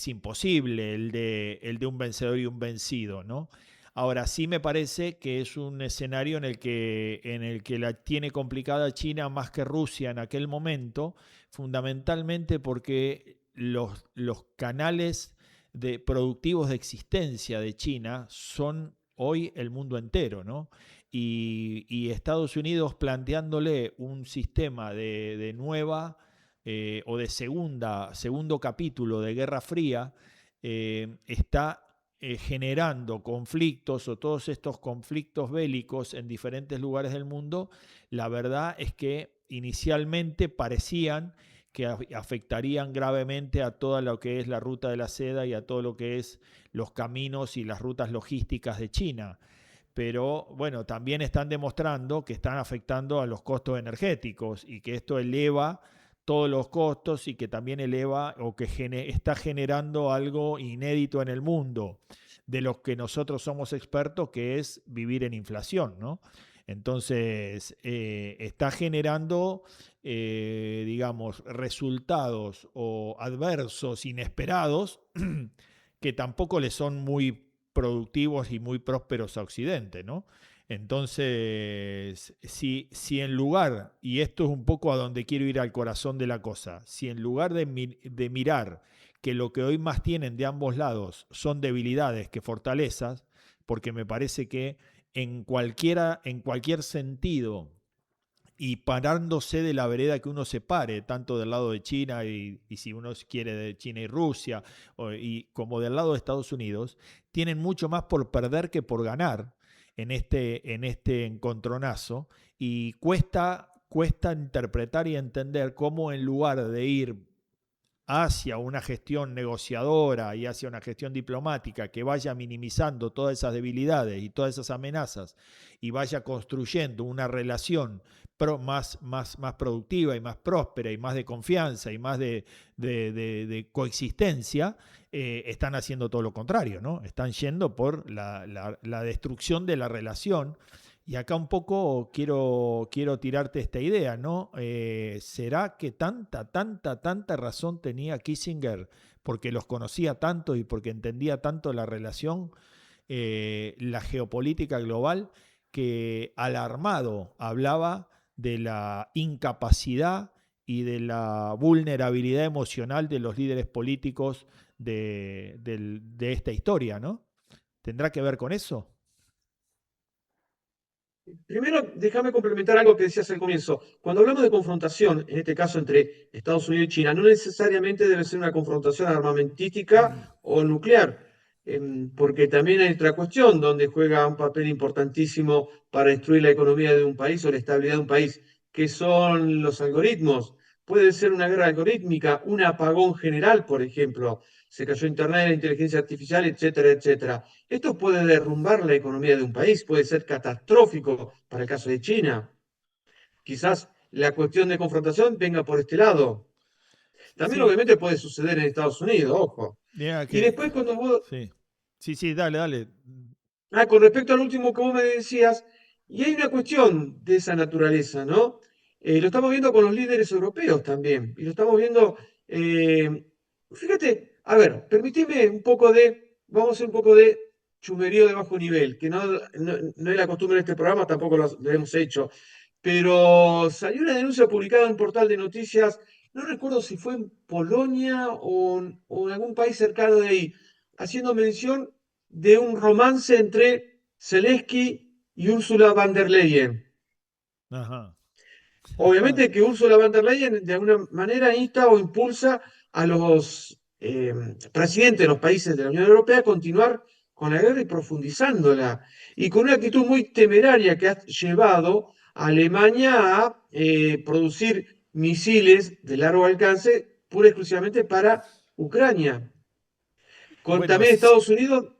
imposible, el de un vencedor y un vencido, ¿no? Ahora sí me parece que es un escenario en el que la tiene complicada China más que Rusia en aquel momento, fundamentalmente porque los canales productivos de existencia de China son hoy el mundo entero, ¿no? Y Estados Unidos planteándole un sistema de nueva o de segundo capítulo de Guerra Fría, está generando conflictos o todos estos conflictos bélicos en diferentes lugares del mundo. La verdad es que inicialmente parecían que afectarían gravemente a todo lo que es la ruta de la seda y a todo lo que es los caminos y las rutas logísticas de China. Pero bueno, también están demostrando que están afectando a los costos energéticos y que esto eleva todos los costos y que también eleva o que está generando algo inédito en el mundo, de los que nosotros somos expertos, que es vivir en inflación, ¿no? Entonces, está generando, digamos, resultados o adversos, inesperados, que tampoco le son muy productivos y muy prósperos a Occidente, ¿no? Entonces, si en lugar, y esto es un poco a donde quiero ir al corazón de la cosa, si en lugar de mirar que lo que hoy más tienen de ambos lados son debilidades que fortalezas, porque me parece que en cualquier sentido, y parándose de la vereda que uno se pare, tanto del lado de China y si uno quiere de China y Rusia, como del lado de Estados Unidos, tienen mucho más por perder que por ganar en este encontronazo, y cuesta interpretar y entender cómo, en lugar de ir hacia una gestión negociadora y hacia una gestión diplomática que vaya minimizando todas esas debilidades y todas esas amenazas y vaya construyendo una relación más productiva y más próspera y más de confianza y más de coexistencia, están haciendo todo lo contrario, ¿no? Están yendo por la destrucción de la relación. Y acá un poco quiero tirarte esta idea, ¿no? ¿Será que tanta razón tenía Kissinger, porque los conocía tanto y porque entendía tanto la relación, la geopolítica global, que alarmado hablaba de la incapacidad y de la vulnerabilidad emocional de los líderes políticos de esta historia, ¿no? ¿Tendrá que ver con eso? Primero, déjame complementar algo que decías al comienzo. Cuando hablamos de confrontación, en este caso entre Estados Unidos y China, no necesariamente debe ser una confrontación armamentística o nuclear, porque también hay otra cuestión donde juega un papel importantísimo para destruir la economía de un país o la estabilidad de un país, que son los algoritmos. Puede ser una guerra algorítmica, un apagón general, por ejemplo. Se cayó Internet, la inteligencia artificial, etcétera, etcétera. Esto puede derrumbar la economía de un país, puede ser catastrófico para el caso de China. Quizás la cuestión de confrontación venga por este lado. También Sí. obviamente puede suceder en Estados Unidos, ojo. Y después cuando vos... Sí, dale. Con respecto al último que vos me decías, y hay una cuestión de esa naturaleza, ¿no? Lo estamos viendo con los líderes europeos también, y lo estamos viendo, fíjate, a ver, permitime vamos a hacer un poco de chumerío de bajo nivel, que no es la costumbre de este programa, tampoco lo hemos hecho, pero salió una denuncia publicada en un portal de noticias, no recuerdo si fue en Polonia o en algún país cercano de ahí, haciendo mención de un romance entre Zelensky y Ursula von der Leyen. Ajá. Obviamente que Ursula von der Leyen de alguna manera insta o impulsa a los presidentes de los países de la Unión Europea a continuar con la guerra y profundizándola. Y con una actitud muy temeraria que ha llevado a Alemania a producir misiles de largo alcance pura y exclusivamente para Ucrania. Bueno, También Estados Unidos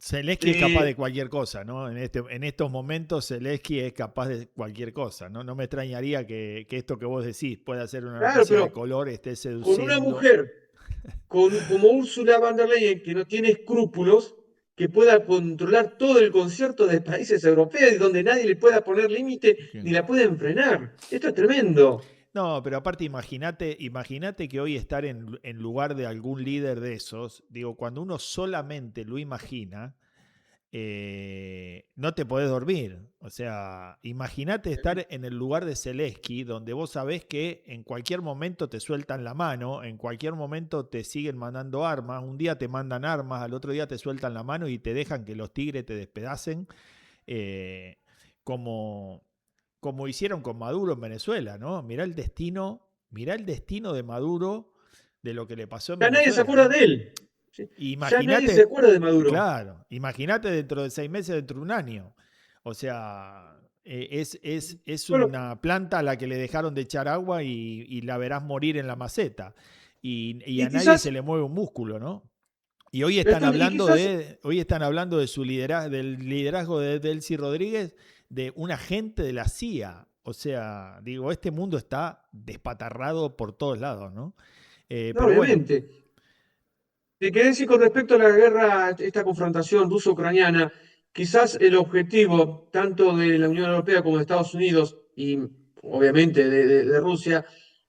Zelensky es capaz de cualquier cosa, ¿no? En estos momentos Zelensky es capaz de cualquier cosa, ¿no? No me extrañaría que esto que vos decís pueda ser una Claro, noticia de pero color, esté con una seduciendo. mujer como Ursula von der Leyen, que no tiene escrúpulos, que pueda controlar todo el concierto de países europeos y donde nadie le pueda poner límite ni la pueden frenar. Esto es tremendo. No, pero aparte imagínate que hoy estar en lugar de algún líder de esos, digo, cuando uno solamente lo imagina, no te podés dormir. O sea, imagínate estar en el lugar de Zelensky, donde vos sabés que en cualquier momento te sueltan la mano, en cualquier momento te siguen mandando armas, un día te mandan armas, al otro día te sueltan la mano y te dejan que los tigres te despedacen, eh, como, como hicieron con Maduro en Venezuela, ¿no? Mirá el destino de Maduro, de lo que le pasó en Ya nadie se Venezuela, acuerda ¿no? de él. Ya nadie se Imagínate, acuerda de Maduro. claro, imagínate dentro de 6 meses, dentro de un año. O sea, es Bueno, una planta a la que le dejaron de echar agua y la verás morir en la maceta. Y y a nadie se quizás, le mueve un músculo, ¿no? Y hoy están Gastón, y hablando quizás, de su liderazgo, del liderazgo de Delcy Rodríguez, de un agente de la CIA. O sea, digo, este mundo está despatarrado por todos lados, ¿no? no, Pero bueno, obviamente. Te quería decir con respecto a la guerra, esta confrontación ruso-ucraniana, quizás el objetivo tanto de la Unión Europea como de Estados Unidos y obviamente de Rusia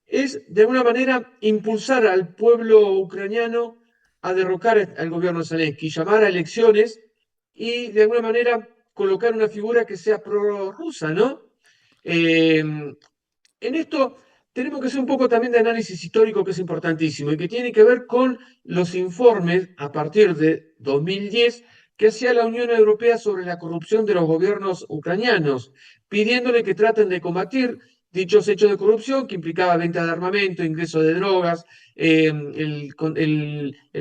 es de alguna manera impulsar al pueblo ucraniano a derrocar al gobierno de Zelensky, llamar a elecciones y de alguna manera colocar una figura que sea prorrusa, ¿no? Eh, en esto tenemos que hacer un poco también de análisis histórico que es importantísimo y que tiene que ver con los informes a partir de 2010 que hacía la Unión Europea sobre la corrupción de los gobiernos ucranianos, pidiéndole que traten de combatir dichos hechos de corrupción que implicaba venta de armamento, ingreso de drogas, el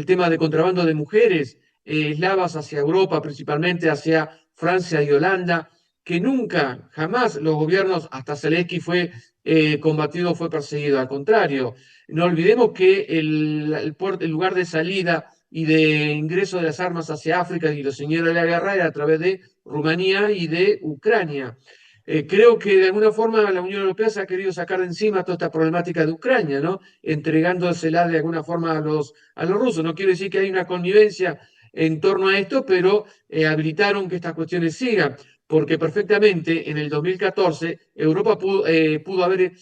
tema de contrabando de mujeres eslavas hacia Europa, principalmente hacia Francia y Holanda, que nunca, jamás los gobiernos, hasta Zelensky fue combatido, fue perseguido. Al contrario, no olvidemos que el lugar de salida y de ingreso de las armas hacia África y los señores de la guerra era a través de Rumanía y de Ucrania. Creo que de alguna forma la Unión Europea se ha querido sacar de encima toda esta problemática de Ucrania, ¿no? Entregándosela de alguna forma a los rusos. No quiero decir que hay una connivencia en torno a esto, pero habilitaron que estas cuestiones sigan, porque perfectamente en el 2014 Europa pudo haber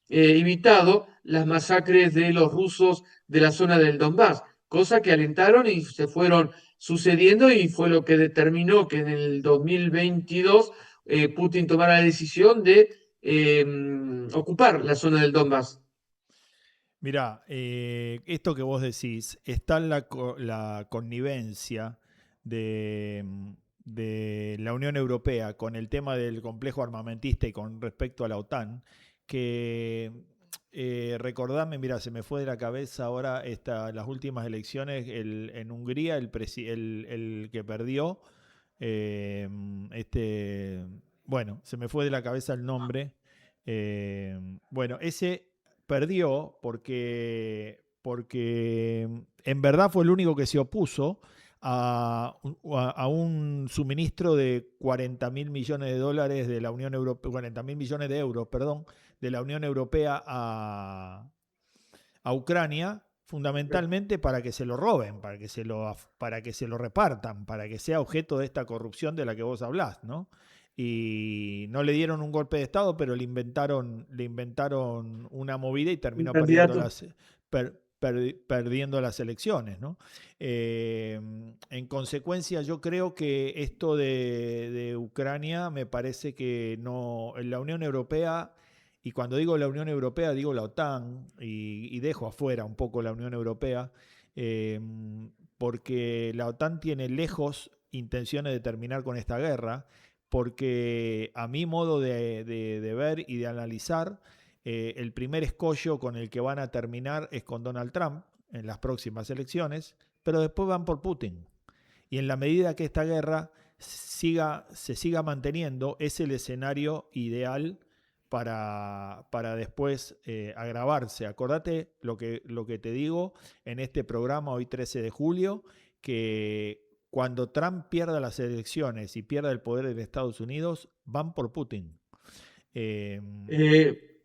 evitado las masacres de los rusos de la zona del Donbass, cosa que alentaron y se fueron sucediendo y fue lo que determinó que en el 2022 Putin tomara la decisión de ocupar la zona del Donbass. mirá, esto que vos decís, está la connivencia de la Unión Europea con el tema del complejo armamentista y con respecto a la OTAN, que recordame, mira, se me fue de la cabeza ahora las últimas elecciones en Hungría, el que perdió, eh, este, bueno, se me fue de la cabeza el nombre. Bueno, ese perdió porque en verdad fue el único que se opuso a un suministro de 40 mil millones de dólares de la Unión Europea, 40 mil millones de euros, perdón, de la Unión Europea a Ucrania, fundamentalmente para que se lo roben, para que se lo repartan, para que sea objeto de esta corrupción de la que vos hablás, ¿no? Y no le dieron un golpe de Estado, pero le inventaron una movida y Un terminó candidato. perdiendo las elecciones, ¿no? En consecuencia, yo creo que esto de Ucrania me parece que no, en la Unión Europea, y cuando digo la Unión Europea digo la OTAN, y dejo afuera un poco la Unión Europea, eh, porque la OTAN tiene lejos intenciones de terminar con esta guerra, porque a mi modo de ver y de analizar, el primer escollo con el que van a terminar es con Donald Trump en las próximas elecciones, pero después van por Putin. Y en la medida que esta guerra se siga manteniendo, es el escenario ideal para después agravarse. Acordate lo que te digo en este programa hoy 13 de julio, que cuando Trump pierda las elecciones y pierda el poder en Estados Unidos, van por Putin.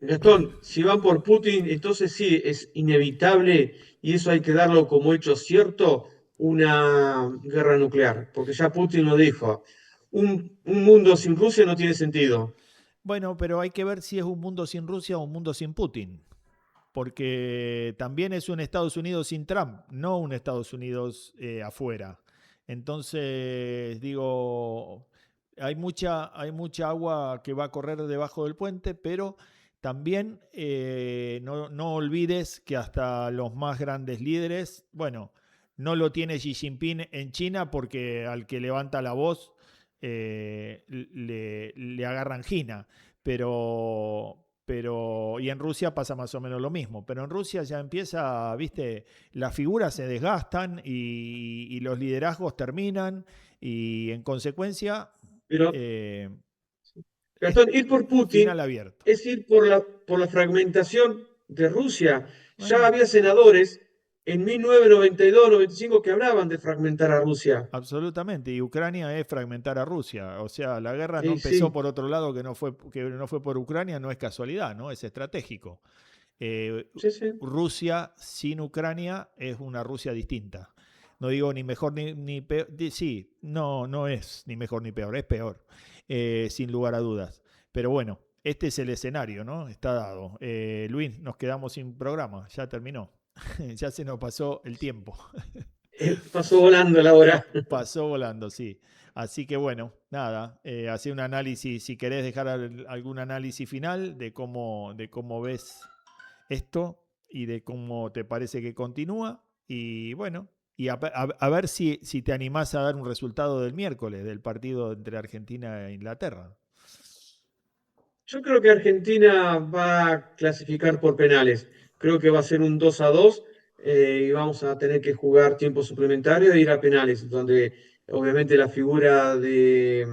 Gastón, si van por Putin, entonces sí, es inevitable, y eso hay que darlo como hecho cierto, una guerra nuclear, porque ya Putin lo dijo, un mundo sin Rusia no tiene sentido. Bueno, pero hay que ver si es un mundo sin Rusia o un mundo sin Putin. Porque también es un Estados Unidos sin Trump, no un Estados Unidos afuera. Entonces, digo, hay mucha agua que va a correr debajo del puente, pero también no olvides que hasta los más grandes líderes, bueno, no lo tiene Xi Jinping en China porque al que levanta la voz le agarran gina, y en Rusia pasa más o menos lo mismo, pero en Rusia ya empieza, viste, las figuras se desgastan y los liderazgos terminan y en consecuencia Pero, eh, es Gastón, ir por final Putin abierto. es ir por la fragmentación de Rusia. Ya Bueno, había senadores en 1992-95 que hablaban de fragmentar a Rusia. absolutamente, y Ucrania es fragmentar a Rusia, o sea, la guerra no Sí, empezó sí, por otro lado que no fue por Ucrania, no es casualidad, ¿no? Es estratégico. Eh, sí, sí. Rusia sin Ucrania es una Rusia distinta. No digo ni mejor ni peor. Sí, no es ni mejor ni peor, es peor, sin lugar a dudas. Pero bueno, este es el escenario, ¿no? Está dado. Luis, nos quedamos sin programa, ya terminó. Ya se nos pasó el tiempo. Pasó volando la hora. Pasó volando, sí. Así que bueno, nada, hacer un análisis, si querés dejar algún análisis final de cómo ves esto y de cómo te parece que continúa. Y bueno, y a ver si te animás a dar un resultado del miércoles, del partido entre Argentina e Inglaterra. Yo creo que Argentina va a clasificar por penales. Creo que va a ser un 2-2 y vamos a tener que jugar tiempo suplementario e ir a penales, donde obviamente la figura de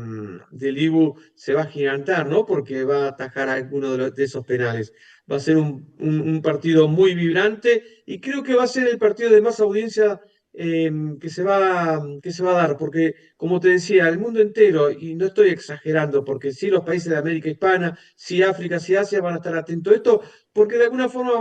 Libu se va a gigantar, ¿no? Porque va a atajar a alguno de esos penales. Va a ser un partido muy vibrante y creo que va a ser el partido de más audiencia que se va a dar, porque como te decía, el mundo entero, y no estoy exagerando, porque sí los países de América Hispana, sí África, sí Asia van a estar atentos a esto, porque de alguna forma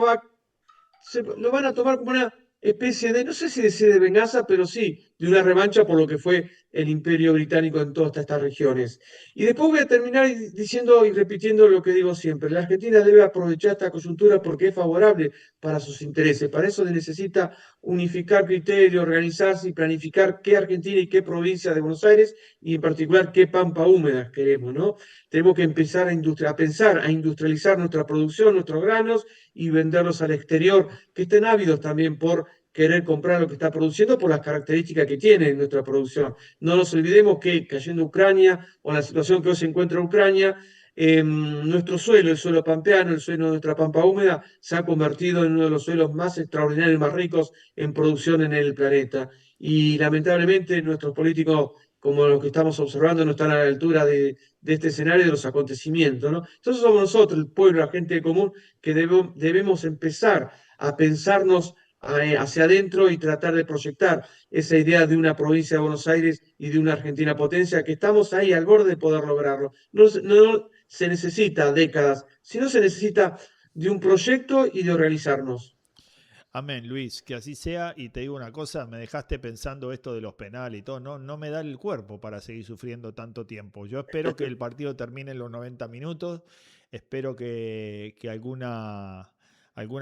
lo van a tomar como una especie de, no sé si decir de venganza, pero sí de una revancha por lo que fue el Imperio Británico en todas estas regiones. Y después voy a terminar diciendo y repitiendo lo que digo siempre. La Argentina debe aprovechar esta coyuntura porque es favorable para sus intereses. Para eso necesita unificar criterios, organizarse y planificar qué Argentina y qué provincia de Buenos Aires y en particular qué pampa húmedas queremos, ¿no? Tenemos que empezar a pensar, a industrializar nuestra producción, nuestros granos y venderlos al exterior, que estén ávidos también por querer comprar lo que está produciendo por las características que tiene nuestra producción. No nos olvidemos que cayendo Ucrania o la situación que hoy se encuentra Ucrania, nuestro suelo, el suelo pampeano, el suelo de nuestra pampa húmeda, se ha convertido en uno de los suelos más extraordinarios y más ricos en producción en el planeta. Y lamentablemente nuestros políticos, como los que estamos observando, no están a la altura de este escenario de los acontecimientos, ¿no? Entonces somos nosotros, el pueblo, la gente común, que debemos empezar a pensarnos hacia adentro y tratar de proyectar esa idea de una provincia de Buenos Aires y de una Argentina potencia, que estamos ahí al borde de poder lograrlo. No se necesita décadas, sino se necesita de un proyecto y de organizarnos. Amén, Luis, que así sea. Y te digo una cosa, me dejaste pensando esto de los penales y todo, no me da el cuerpo para seguir sufriendo tanto tiempo. Yo espero que el partido termine en los 90 minutos, espero que alguna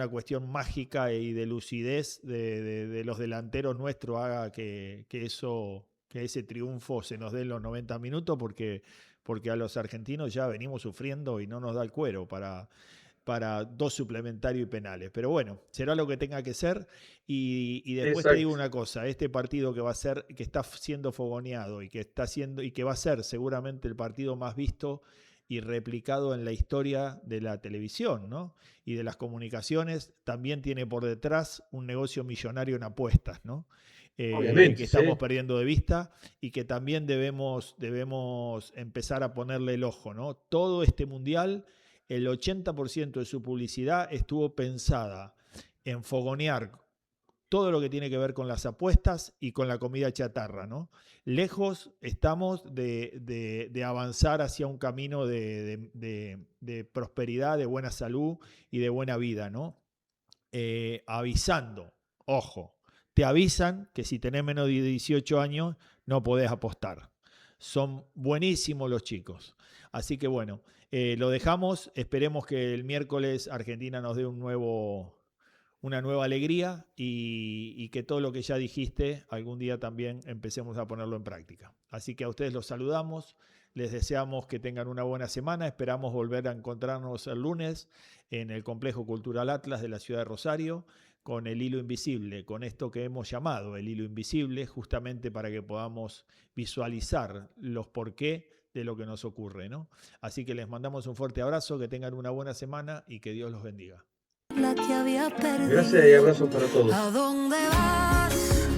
cuestión mágica y de lucidez de los delanteros nuestros haga que ese triunfo se nos dé en los 90 minutos, porque a los argentinos ya venimos sufriendo y no nos da el cuero para dos suplementarios y penales. Pero bueno, será lo que tenga que ser. Y después te digo Exacto. una cosa, este partido que va a ser, que está siendo fogoneado y que va a ser seguramente el partido más visto y replicado en la historia de la televisión, ¿no? Y de las comunicaciones, también tiene por detrás un negocio millonario en apuestas, ¿no? Que Obviamente, estamos sí. perdiendo de vista y que también debemos empezar a ponerle el ojo, ¿no? Todo este mundial, el 80% de su publicidad estuvo pensada en fogonear todo lo que tiene que ver con las apuestas y con la comida chatarra, ¿no? Lejos estamos de avanzar hacia un camino de prosperidad, de buena salud y de buena vida, ¿no? Avisando, ojo, te avisan que si tenés menos de 18 años no podés apostar. Son buenísimos los chicos. Así que bueno, lo dejamos. Esperemos que el miércoles Argentina nos dé una nueva alegría y que todo lo que ya dijiste algún día también empecemos a ponerlo en práctica. Así que a ustedes los saludamos, les deseamos que tengan una buena semana, esperamos volver a encontrarnos el lunes en el Complejo Cultural Atlas de la ciudad de Rosario con el hilo invisible, con esto que hemos llamado el hilo invisible, justamente para que podamos visualizar los porqué de lo que nos ocurre, ¿no? Así que les mandamos un fuerte abrazo, que tengan una buena semana y que Dios los bendiga. La que había perdido. Gracias y abrazos para todos. ¿A dónde vas?